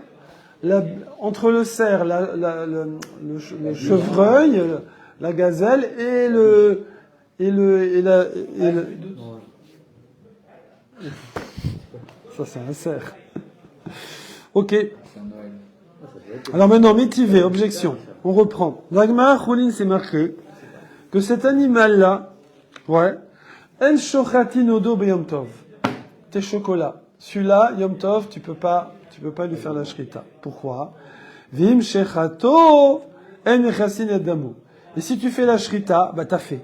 entre le cerf, le chevreuil, la gazelle et ça c'est un cerf. Ok. Alors maintenant, métivé, objection. On reprend. L'Agmara Choulin c'est marqué que cet animal-là, ouais, En shochatin odo be Yom Tov. Tes chocolats. Celui-là, Yom Tov, tu peux pas lui faire la shrita. Pourquoi? Vim shechato en nechasin et damo. Et si tu fais la shrita, bah t'as fait.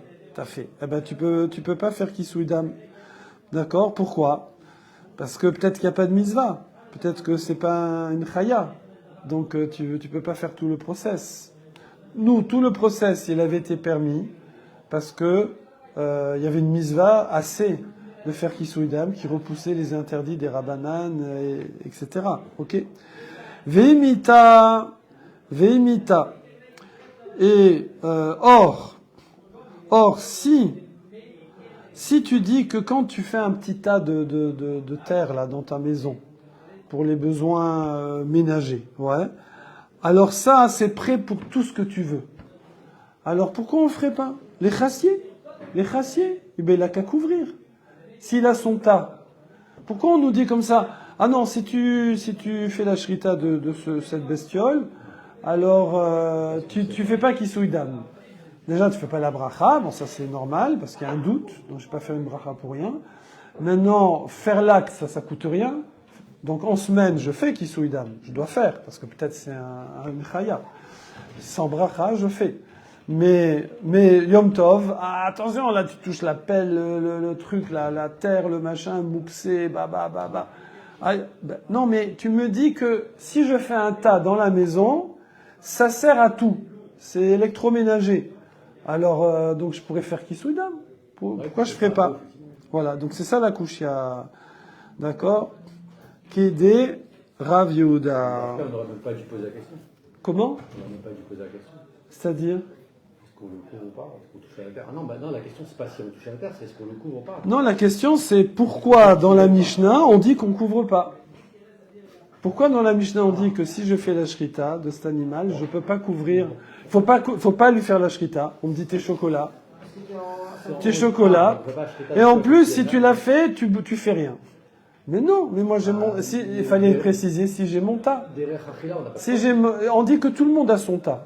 Eh ben tu peux pas faire kisouidam. D'accord? Pourquoi? Parce que peut-être qu'il n'y a pas de mitzvah. Peut-être que c'est pas une chaya. Donc tu peux pas faire tout le process. Nous, tout le process, il avait été permis parce que il y avait une mitzvah assez de faire kisouidam qui repoussait les interdits des rabbanan, etc. Ok? Veimita. Et or, si tu dis que quand tu fais un petit tas de terre là dans ta maison pour les besoins ménagers, ouais, alors ça c'est prêt pour tout ce que tu veux. Alors pourquoi on le ferait pas? Les chassiers, eh ben il a qu'à couvrir. S'il a son tas, pourquoi on nous dit comme ça? Ah non, si tu fais la shrita de cette bestiole, alors tu fais pas kisouidam. Déjà, tu fais pas la bracha, bon ça c'est normal, parce qu'il y a un doute, donc je vais pas faire une bracha pour rien. Maintenant, faire l'acte, ça coûte rien. Donc en semaine, je fais kisouidam, je dois faire, parce que peut-être c'est un chaya. Sans bracha, je fais. Mais Yom Tov, attention, là tu touches la pelle, le truc, la terre, le machin, moupsé, bah. Non, mais tu me dis que si je fais un tas dans la maison, ça sert à tout. C'est électroménager. Alors, donc je pourrais faire kisouidam. Pourquoi je ferais pas? Voilà, donc c'est ça la kushia. D'accord? Kédé Rav Yehuda. On n'aurait même pas dû poser la question. Comment? On n'aurait même pas dû poser la question. C'est-à-dire? Est-ce qu'on le couvre ou pas? Est-ce qu'on touche à la terre? Ah non, la question c'est pas si on touche à la terre, c'est est-ce qu'on le couvre ou pas? Non, la question c'est pourquoi dans la Mishnah on dit qu'on couvre pas? Pourquoi dans la Mishnah on dit que si je fais la shrita de cet animal, je peux pas couvrir, faut pas lui faire la shrita. On me dit tes chocolats, tes chocolats, et en plus si tu l'as fait, tu fais rien. Mais non, mais moi j'ai mon, si, il fallait préciser si j'ai mon tas. Si on dit que tout le monde a son tas.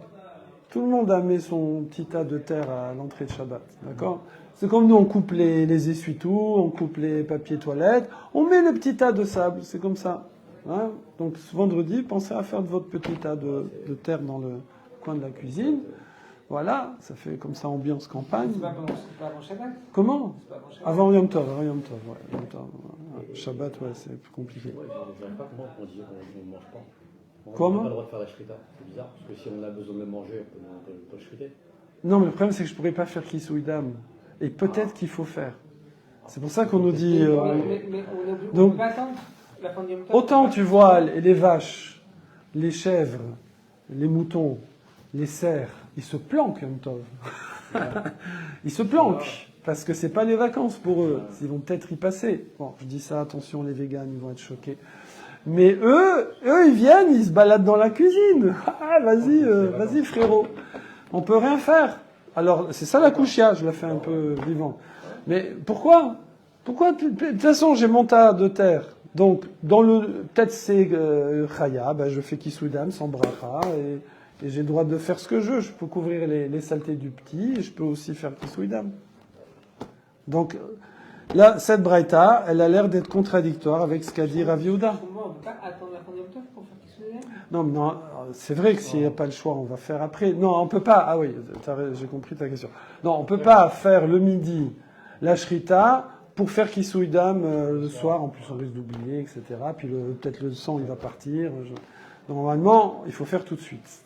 Tout le monde a mis son petit tas de terre à l'entrée de Shabbat, d'accord? C'est comme nous, on coupe les essuie-tout, on coupe les papiers toilettes, on met le petit tas de sable, c'est comme ça. Hein? Donc ce vendredi, pensez à faire de votre petit tas de terre dans le coin de la cuisine. Voilà, ça fait comme ça ambiance campagne. C'est pas avant Shabbat. Comment? C'est pas avant Shabbat. Avant Yom Tov, ouais. Yom Tov, ouais. Shabbat, ouais, c'est plus compliqué. Ouais, je ne sais pas comment on dit on ne mange pas. Comment? On n'a pas le droit de faire la shrita, c'est bizarre, parce que si on a besoin de manger, on peut shriter. Non, mais le problème c'est que je pourrais pas faire Kisouidam. Et peut-être qu'il faut faire. C'est pour ça qu'on nous dit... Mais on donc, peut pas attendre la fin du Yom Tov. autant tu vois les vaches, les chèvres, les moutons, les cerfs, ils se planquent Yom Tov. Ils se planquent. Parce que c'est pas les vacances pour eux. Ils vont peut-être y passer. Bon, je dis ça, attention, les véganes, ils vont être choqués. Mais eux, ils viennent, ils se baladent dans la cuisine. Ah, vas-y frérot. On peut rien faire. Alors, c'est ça la couchia, je la fais un peu vivant. Mais pourquoi? De toute façon, j'ai mon tas de terre. Donc, peut-être c'est Chaya, je fais Kisudam sans bracha, et j'ai le droit de faire ce que je veux. Je peux couvrir les saletés du petit, et je peux aussi faire Kisudam. Donc, là, cette braïta, elle a l'air d'être contradictoire avec ce qu'a dit Rav Yehuda. On peut pas attendre la fin du Yom Tov pour faire Kisudam. Non, c'est vrai que s'il n'y a pas le choix, on va faire après. Non, on peut pas. Ah oui, j'ai compris ta question. Non, on peut pas faire le midi la shrita pour faire Kisouidam le soir. En plus, on risque d'oublier, etc. Puis peut-être le sang, il va partir. Normalement, il faut faire tout de suite.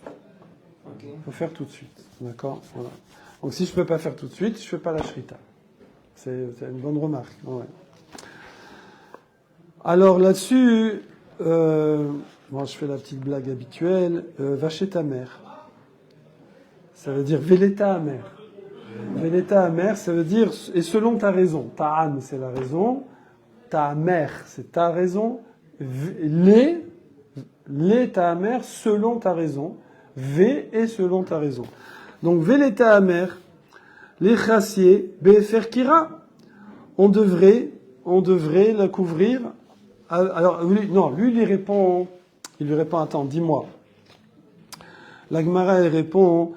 Okay. Il faut faire tout de suite. D'accord? Voilà. Donc si je peux pas faire tout de suite, je fais pas la shrita. C'est une bonne remarque. Ouais. Alors là-dessus, bon, je fais la petite blague habituelle. Va chez ta mère. Ça veut dire Véleta amer. Véleta amer, ça veut dire et selon ta raison. Ta âme, c'est la raison. Ta mère, c'est ta raison. Les ta mère, selon ta raison. V et selon ta raison. Donc Véleta amer. Les chassiers, Befer Kira, on devrait la couvrir. Alors, lui, il lui répond, attends, dis-moi. La Gemara, elle répond,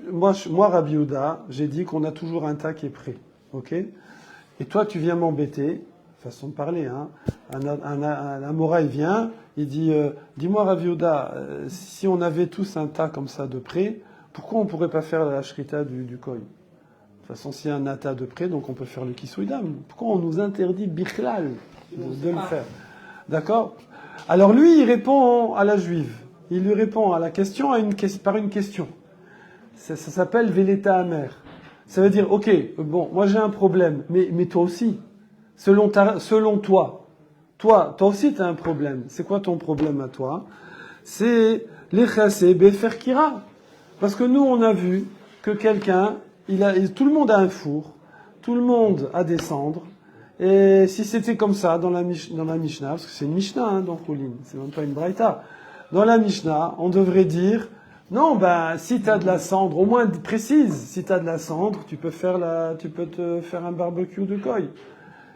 moi, Rabbi Yehuda, j'ai dit qu'on a toujours un tas qui est prêt, ok? Et toi, tu viens m'embêter, façon de parler, hein. Un Amora, il vient, il dit, dis-moi, Rabbi Yehuda, si on avait tous un tas comme ça de près, pourquoi on pourrait pas faire la shrita du koy? De toute façon, s'il y a un nata de près, donc on peut faire le kisouidam. Pourquoi on nous interdit bichlal de le faire? D'accord? Alors lui, il répond à la juive. Il lui répond à la question par une question. Ça s'appelle Véleta amer. Ça veut dire, ok, bon, moi j'ai un problème, mais toi aussi. Selon toi. Toi aussi tu as un problème. C'est quoi ton problème à toi? C'est les chassés befer kira. Parce que nous, on a vu que quelqu'un, tout le monde a un four, tout le monde a des cendres, et si c'était comme ça dans la Mishnah, parce que c'est une Mishnah, hein, dans Choulin, c'est même pas une Braïta, dans la Mishnah, on devrait dire, non, si t'as de la cendre, au moins précise, si t'as de la cendre, tu peux te faire un barbecue de koy.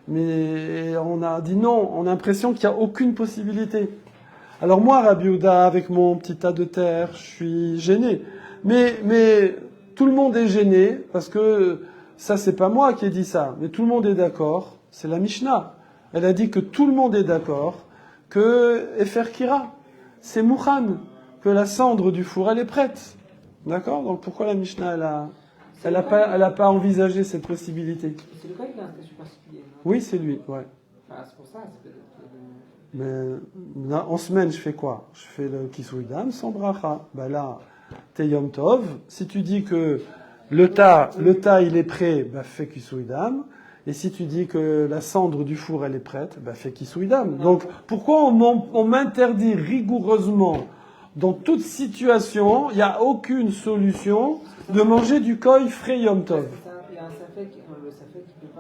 Mais on a dit non, on a l'impression qu'il n'y a aucune possibilité. Alors moi, Rabbi Yehuda, avec mon petit tas de terre, je suis gêné. Mais tout le monde est gêné, parce que ça, c'est pas moi qui ai dit ça, mais tout le monde est d'accord, c'est la Mishnah. Elle a dit que tout le monde est d'accord, que Efer Kira, c'est Mouchan, que la cendre du four, elle est prête. D'accord? Donc pourquoi la Mishnah, elle a pas envisagé cette possibilité? C'est le cas qui a un statut particulier, non? Oui, c'est lui, ouais. Enfin, c'est pour ça, c'est peut-être... Mais là, en semaine, je fais quoi? Je fais le Kisouidam sans bracha. Là, t'es Yom Tov. Si tu dis que le tas, il est prêt, fais Kisouidam. Et si tu dis que la cendre du four, elle est prête, fais Kisouidam. Donc, pourquoi on m'interdit rigoureusement, dans toute situation, il n'y a aucune solution, de manger du koy frais Yom Tov? il y a un safek, le safek il ne peut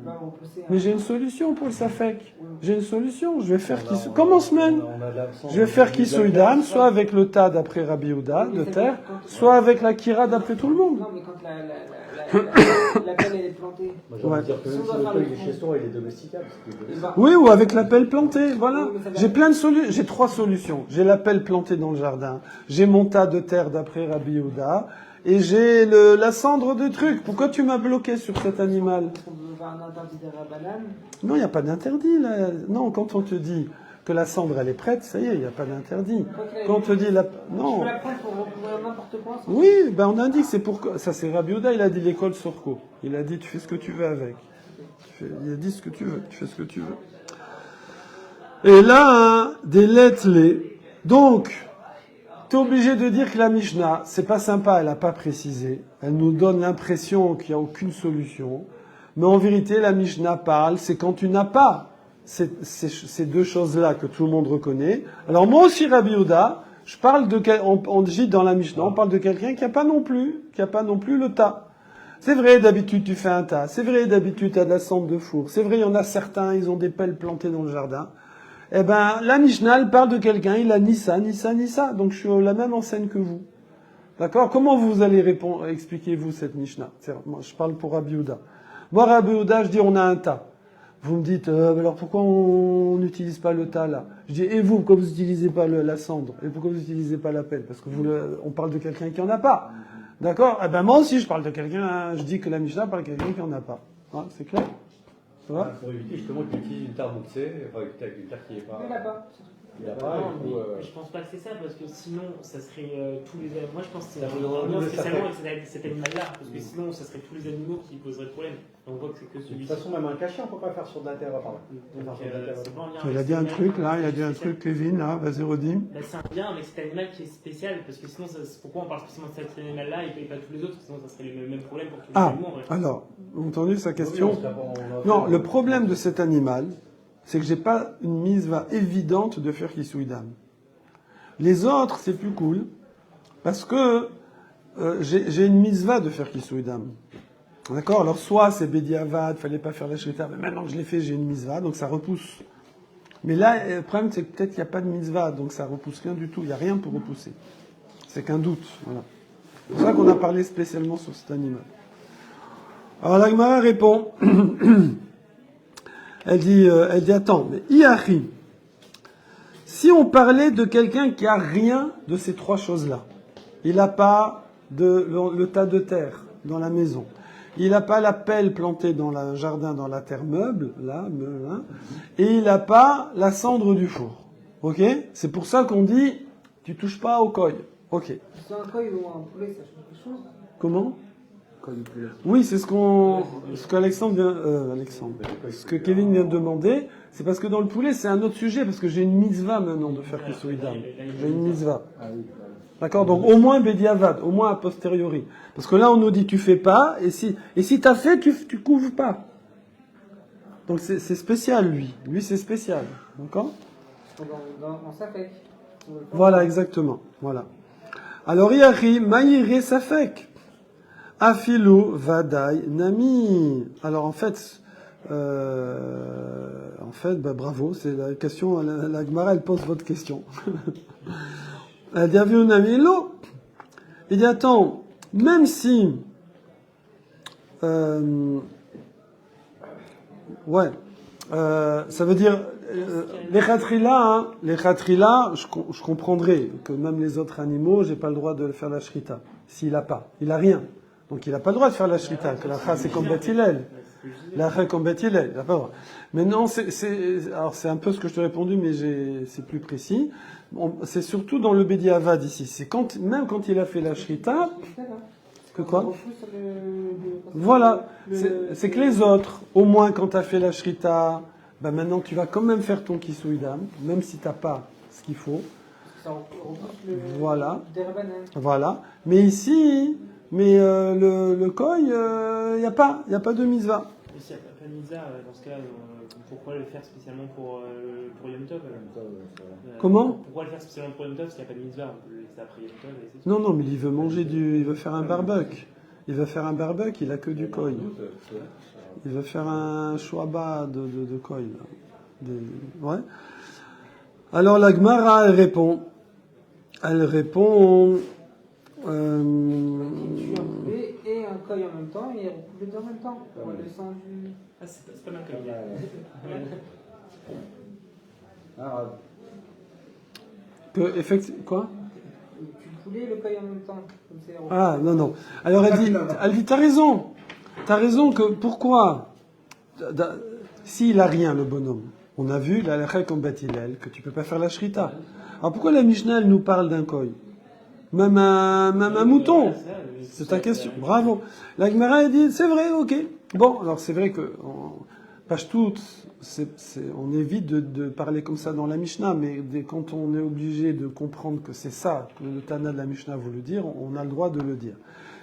pas repousser Mais j'ai une solution pour le safek. J'ai une solution. Je vais faire On a- qui comme en semaine. on a l'absence Je vais faire de- qui Souidam, soit avec le tas d'après Rabbi Yehuda, de terre, soit avec la kira d'après tout le monde. Non, mais quand la pelle elle est plantée. Moi, j'ai envie Ouais. de dire que même si le feuille est chez soi, il est domesticable. Eh ben, Oui, ou avec la pelle plantée, voilà. Oui, mais ça va. J'ai plein de solutions. J'ai 3 solutions. J'ai la pelle plantée dans le jardin. J'ai mon tas de terre d'après Rabbi Yehuda. Et j'ai la cendre de trucs. Pourquoi tu m'as bloqué sur cet animal? on veut avoir un interdit de banane. Non, il n'y a pas d'interdit, là. Non, quand on te dit que la cendre, elle est prête, ça y est, il n'y a pas d'interdit. Quand on te dit la... Je Non. peux la prendre pour recouvrir n'importe quoi. sans- Oui, ben on a dit que c'est pour... Ça, c'est Rabbi Yehuda, il a dit l'école Sorko. Il a dit, tu fais ce que tu veux avec. Il a dit ce que tu veux, tu fais ce que tu veux. Et là, hein, des lettres les. Donc, t'es obligé de dire que la Mishnah, c'est pas sympa, elle n'a pas précisé. Elle nous donne l'impression qu'il n'y a aucune solution. Mais en vérité, la Mishnah parle, c'est quand tu n'as pas ces deux choses-là que tout le monde reconnaît. Alors moi aussi, Rabbi Yehuda, je parle de on dit dans la Mishnah, on parle de quelqu'un qui n'a pas non plus le tas. C'est vrai, d'habitude, tu fais un tas. C'est vrai, d'habitude, tu as de la cendre de four. C'est vrai, il y en a certains, ils ont des pelles plantées dans le jardin. Eh ben, la Mishnah, elle parle de quelqu'un, il a ni ça, ni ça, ni ça. Donc, je suis la même enseigne que vous. D'accord? Comment vous allez répondre, expliquez-vous cette Mishnah? Moi, je parle pour Rabbi Yehuda. Moi, Rabbi Yehuda, je dis, on a un tas. Vous me dites, alors pourquoi on n'utilise pas le tas là? Je dis, et vous, pourquoi vous n'utilisez pas la cendre? Et pourquoi vous n'utilisez pas la pelle? Parce que on parle de quelqu'un qui en a pas. D'accord? Eh ben, moi aussi, je parle de quelqu'un, je dis que la Mishnah parle de quelqu'un qui en a pas. Hein, c'est clair? Ça va? Pour éviter justement que tu utilises une terre moussée, enfin avec une terre qui n'est pas. Il n'y en a pas. Il n'y a pas, Non, et du coup, mais je pense pas que c'est ça, parce que sinon, ça serait tous les animaux. Moi, je pense que c'est Ça vraiment veut- spécialement avec cet animal-là, parce que sinon, ça serait tous les animaux qui poseraient problème. On voit que c'est que de toute celui-ci. façon, même un cachet, on ne peut pas faire sur de la terre, pardon. Donc, c'est pas en lien Il a avec dit un cet truc animal. là, il a dit un truc, Kevin, là, vas-y, redis. Bah, c'est un lien avec cet animal qui est spécial, parce que sinon, pourquoi on parle spécialement de cet animal-là et pas tous les autres? Sinon, ça serait le même problème pour tous les Ah, animaux. En vrai. alors, vous avez entendu sa Oui, question? on a- Non, le problème de cet animal, c'est que j'ai pas une mise évidente de faire Kisouidam. Les autres, c'est plus cool, parce que j'ai une misva de faire Kisouidam. D'accord? Alors, soit c'est Bediavad, fallait pas faire la shrita, mais maintenant que je l'ai fait, j'ai une misva, donc ça repousse. Mais là, le problème, c'est que peut-être qu'il n'y a pas de misva, donc ça repousse rien du tout, il n'y a rien pour repousser. C'est qu'un doute, voilà. C'est pour ça qu'on a parlé spécialement sur cet animal. Alors, la Gemara répond, elle dit, attends, mais Iachi, si on parlait de quelqu'un qui a rien de ces 3 choses-là, il n'a pas le tas de terre dans la maison, il n'a pas la pelle plantée dans le jardin, dans la terre meuble, là, hein, et il n'a pas la cendre du four. Ok? C'est pour ça qu'on dit, tu touches pas au coil. Ok. Si c'est un coil ou un poulet, ça change quelque chose. Comment? Oui, c'est ce qu'Alexandre ce que Kevin vient de demander, c'est parce que dans le poulet, c'est un autre sujet, parce que j'ai une mitzvah maintenant de faire Kisouidam. J'ai une mitzvah. D'accord? Donc, au moins Bediavad, au moins a posteriori. Parce que là, on nous dit, tu fais pas, et si t'as fait, tu couvres pas. Donc, c'est spécial, lui. Lui, c'est spécial. D'accord? En safek. Voilà, exactement. Voilà. Alors, Yari, Maïre Safek. Afilou Vadaï Nami. Alors en fait, bah, bravo, c'est la question. La Gemara, elle pose votre question. Elle dit Afilou Nami Lo. Il dit attends, même si, ça veut dire les khatrila, je comprendrais que même les autres animaux, j'ai pas le droit de faire la shrita. S'il a pas, il a rien. Donc il n'a pas le droit de faire la shrita, que la phrase c'est comme Beth Hillel. La phrase comme Beth Hillel, il n'a pas le droit. Mais non, alors c'est un peu ce que je t'ai répondu, mais c'est plus précis. C'est surtout dans le Bediavad ici. C'est même quand il a fait la shrita, que quoi? Voilà. C'est que les autres, au moins quand tu as fait la shrita, ben maintenant tu vas quand même faire ton kisouidam, même si tu n'as pas ce qu'il faut. Voilà. Voilà. Mais ici, le koi, il n'y a pas de misva. Et s'il n'y a pas de mitzvah, dans ce cas, pourquoi le faire spécialement pour Yom Tov Comment? Pourquoi le faire spécialement pour Yom Tov s'il n'y a pas de mitzvah? On peut le laisser après Yom Tov et c'est tout. Non, mais il veut manger il veut faire un barbecue. Il va faire un barbecue, il a que du koi. Il va faire un shwaba de koi. Là. Ouais. Alors la Gemara, elle répond. Elle répond. Tu as coupé et un coil en même temps et recoupe les deux en même temps. On descend du. Ah, c'est pas mal comme idée. Que, effectivement, quoi? Tu coulais le coil en même temps. Comme c'est Ah, non. Alors elle dit, t'as raison. T'as raison que, pourquoi? S'il a rien, le bonhomme. On a vu, la halakha comme Batilel, que tu peux pas faire la shrita. Alors pourquoi la Mishnah, elle nous parle d'un koi? Même un mouton. C'est ta question. Bravo. La Gemara, elle dit, c'est vrai, ok. Bon, alors c'est vrai que, page toute, on évite de parler comme ça dans la Mishnah, mais quand on est obligé de comprendre que c'est ça, que le Tana de la Mishnah veut le dire, on a le droit de le dire.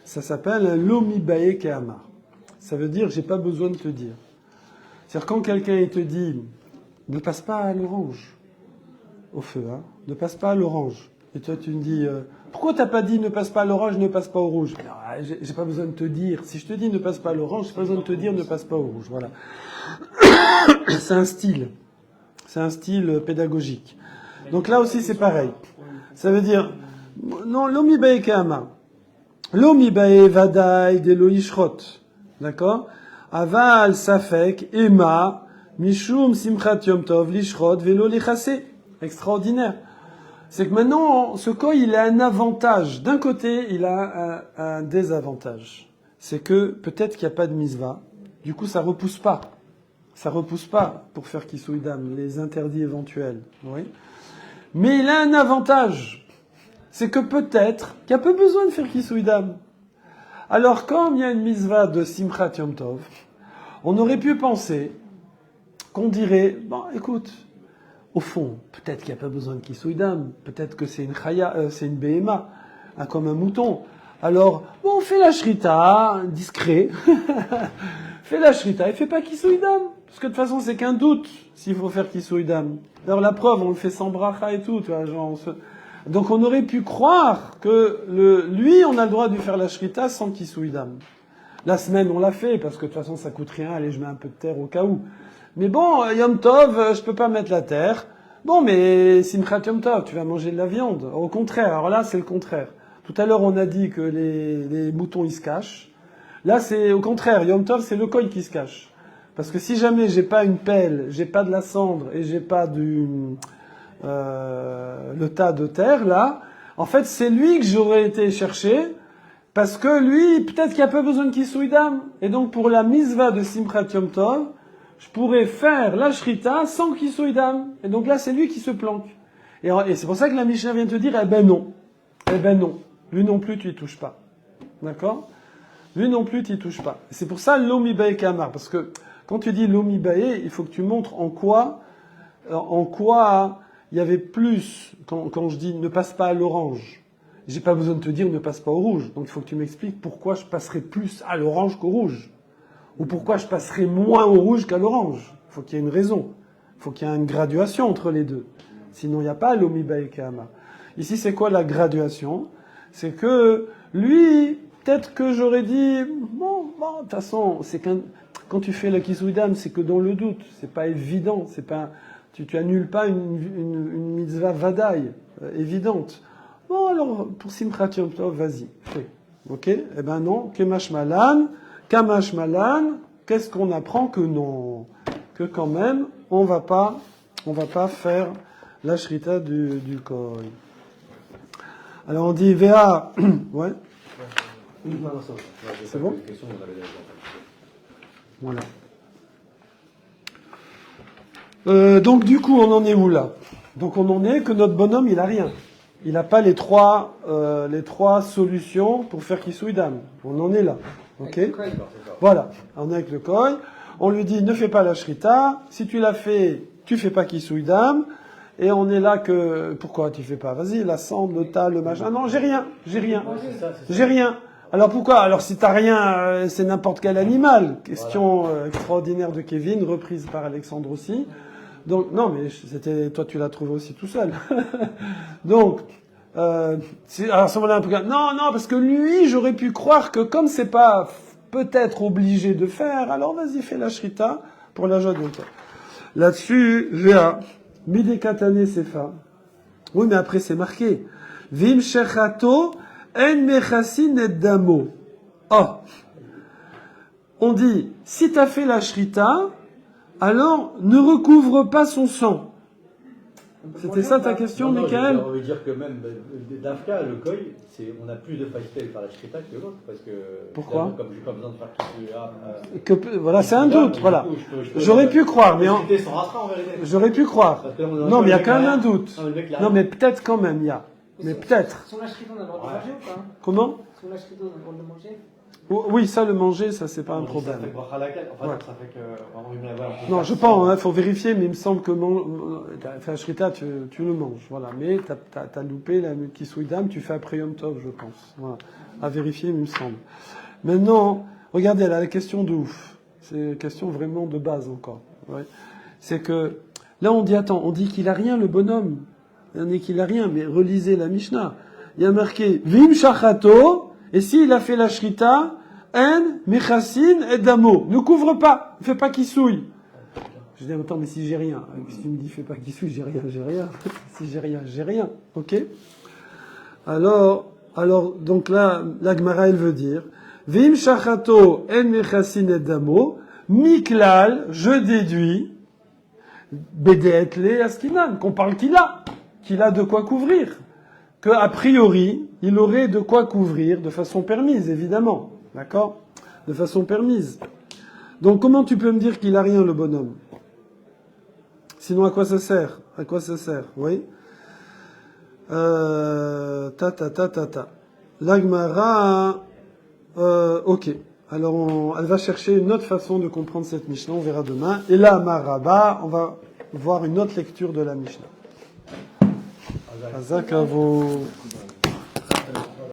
Ça s'appelle un lomi bae kehamar. Ça veut dire, j'ai pas besoin de te dire. C'est-à-dire, quand quelqu'un il te dit, ne passe pas à l'orange, au feu, hein, ne passe pas à l'orange. Et toi, tu me dis, pourquoi t'as pas dit ne passe pas à l'orange, ne passe pas au rouge? Alors, j'ai pas besoin de te dire. Si je te dis ne passe pas à l'orange, j'ai pas besoin de te dire ne passe pas au rouge. Voilà. C'est un style. C'est un style pédagogique. Donc là aussi, c'est pareil. Ça veut dire, non, lomi bae kehamar. Lomi bae vadai de lo yishrot. D'accord? Aval safek ema mishum simchat yom tov lishrot velo lichase. Extraordinaire. C'est que maintenant, ce koi, il a un avantage. D'un côté, il a un désavantage. C'est que peut-être qu'il n'y a pas de misva. Du coup, ça repousse pas. Ça repousse pas pour faire kisouidam, les interdits éventuels. Oui. Mais il a un avantage. C'est que peut-être qu'il n'y a pas besoin de faire kisouidam. Alors, comme il y a une misva de Simchat Yom Tov, on aurait pu penser qu'on dirait, bon, écoute, au fond, peut-être qu'il n'y a pas besoin de kisouidam, peut-être que c'est une chaya, c'est une behema, comme un mouton. Alors, bon, fais la shrita, discret, fais la shrita et fais pas kisouidam. Parce que de toute façon, c'est qu'un doute s'il faut faire kisouidam. Alors la preuve, on le fait sans bracha et tout, tu vois, genre, donc on aurait pu croire que lui, on a le droit de faire la shrita sans kisouidam. La semaine, on l'a fait, parce que de toute façon, ça coûte rien, allez, je mets un peu de terre au cas où. Mais bon, Yom Tov, je peux pas mettre la terre. Bon, mais Simchat Yom Tov, tu vas manger de la viande. Au contraire, alors là, c'est le contraire. Tout à l'heure, on a dit que les moutons, ils se cachent. Là, c'est au contraire. Yom Tov, c'est le koi qui se cache. Parce que si jamais j'ai pas une pelle, j'ai pas de la cendre et j'ai pas le tas de terre, là, en fait, c'est lui que j'aurais été chercher. Parce que lui, peut-être qu'il n'y a pas besoin de kisouidam. Et donc, pour la misva de Simchat Yom Tov, je pourrais faire la shrita sans kisouidam. Et donc là, c'est lui qui se planque. Et c'est pour ça que la Mishnah vient te dire, eh ben non. Eh ben non. Lui non plus, tu y touches pas. D'accord? Lui non plus, tu y touches pas. C'est pour ça l'omi bae kamar. Parce que quand tu dis l'omi bae, il faut que tu montres en quoi il y avait plus, quand je dis ne passe pas à l'orange. J'ai pas besoin de te dire ne passe pas au rouge. Donc il faut que tu m'expliques pourquoi je passerai plus à l'orange qu'au rouge. Ou pourquoi je passerai moins au rouge qu'à l'orange. Il faut qu'il y ait une raison. Il faut qu'il y ait une graduation entre les deux. Sinon, il n'y a pas l'omi bae kama. Ici, c'est quoi la graduation? C'est que lui, peut-être que j'aurais dit, bon, de toute façon, c'est quand tu fais la kisouidam, c'est que dans le doute. C'est pas évident. C'est pas, tu annules pas une mitzvah vadaï, évidente. Bon, alors, pour Simchat Yom Tov, vas-y, fais. Ok? Eh ben non, Kamash Malan, qu'est-ce qu'on apprend? Que non. Que quand même, on va pas faire la shrita du koi. Alors on dit Véa, ouais. C'est bon? Voilà. Donc du coup, on en est où là? Donc on en est que notre bonhomme, il a rien. Il n'a pas les trois solutions pour faire kisouidam. On en est là. Ok? Voilà. On est avec le koi. On lui dit, ne fais pas la shrita. Si tu l'as fait, tu fais pas kisouidam. Et on est là que, pourquoi tu fais pas? Vas-y, la cendre, le tas, le machin. Non, j'ai rien. J'ai rien. Alors pourquoi? Alors si t'as rien, c'est n'importe quel animal. Question extraordinaire de Kevin, reprise par Alexandre aussi. Donc, non, mais toi, tu l'as trouvé aussi tout seul. Donc, alors ça un peu non, parce que lui, j'aurais pu croire que comme c'est pas peut-être obligé de faire, alors vas-y, fais la shrita pour la joie de toi. Là-dessus, Véa, Midekatane Sefa. Oui, mais après c'est marqué. Vim shechato en mechasin et damo. Oh. On dit, si t'as fait la shrita, alors ne recouvre pas son sang. C'était ça ta question, Michael? On veut dire que même d'Afka, le Koy, on a plus de facilité par la Shrita que l'autre, parce que... Pourquoi? Comme j'ai pas besoin de faire Voilà, c'est un doute, voilà. J'aurais pu croire, mais j'aurais pu croire. Non, mais il y a quand même un doute. Non, mais peut-être quand même, il y a. Mais peut-être. Son lâche on a le droit de manger ou pas? Comment? Son lâche on a le droit de manger? Oui, ça, le manger, ça, c'est pas un problème. Ça fait bracha laquelle, enfin, Ouais. ça fait que... Non, je pense, il faut vérifier, mais il me semble que t'as fait un shrita, tu le manges, voilà. Mais t'as loupé la kisui d'âme, tu fais après Yom Tov, je pense. Voilà. À vérifier, il me semble. Maintenant, regardez, là, la question de ouf. C'est une question vraiment de base encore. Ouais. C'est que, là, on dit, attends, on dit qu'il a rien, le bonhomme. On dit qu'il a rien, mais relisez la Mishnah. Il y a marqué, Vim shachato, et s'il a fait la shrita, en, mechassin et damo. Ne couvre pas, ne fais pas qu'il souille. Je dis, attends, mais si j'ai rien, si tu me dis fais pas qu'il souille, j'ai rien. Si j'ai rien, ok? Alors, donc là, la Gemara, elle veut dire, Vim shachato en mechassin et damo, miklal, je déduis, bedeetle askinan, qu'on parle qu'il a de quoi couvrir. Que, a priori, il aurait de quoi couvrir de façon permise, évidemment. D'accord? De façon permise. Donc, comment tu peux me dire qu'il a rien, le bonhomme? Sinon, à quoi ça sert? À quoi ça sert? Oui? L'Agmara, ok. Alors, elle va chercher une autre façon de comprendre cette Mishnah, on verra demain. Et là, Maraba, on va voir une autre lecture de la Mishnah. Azak à vos...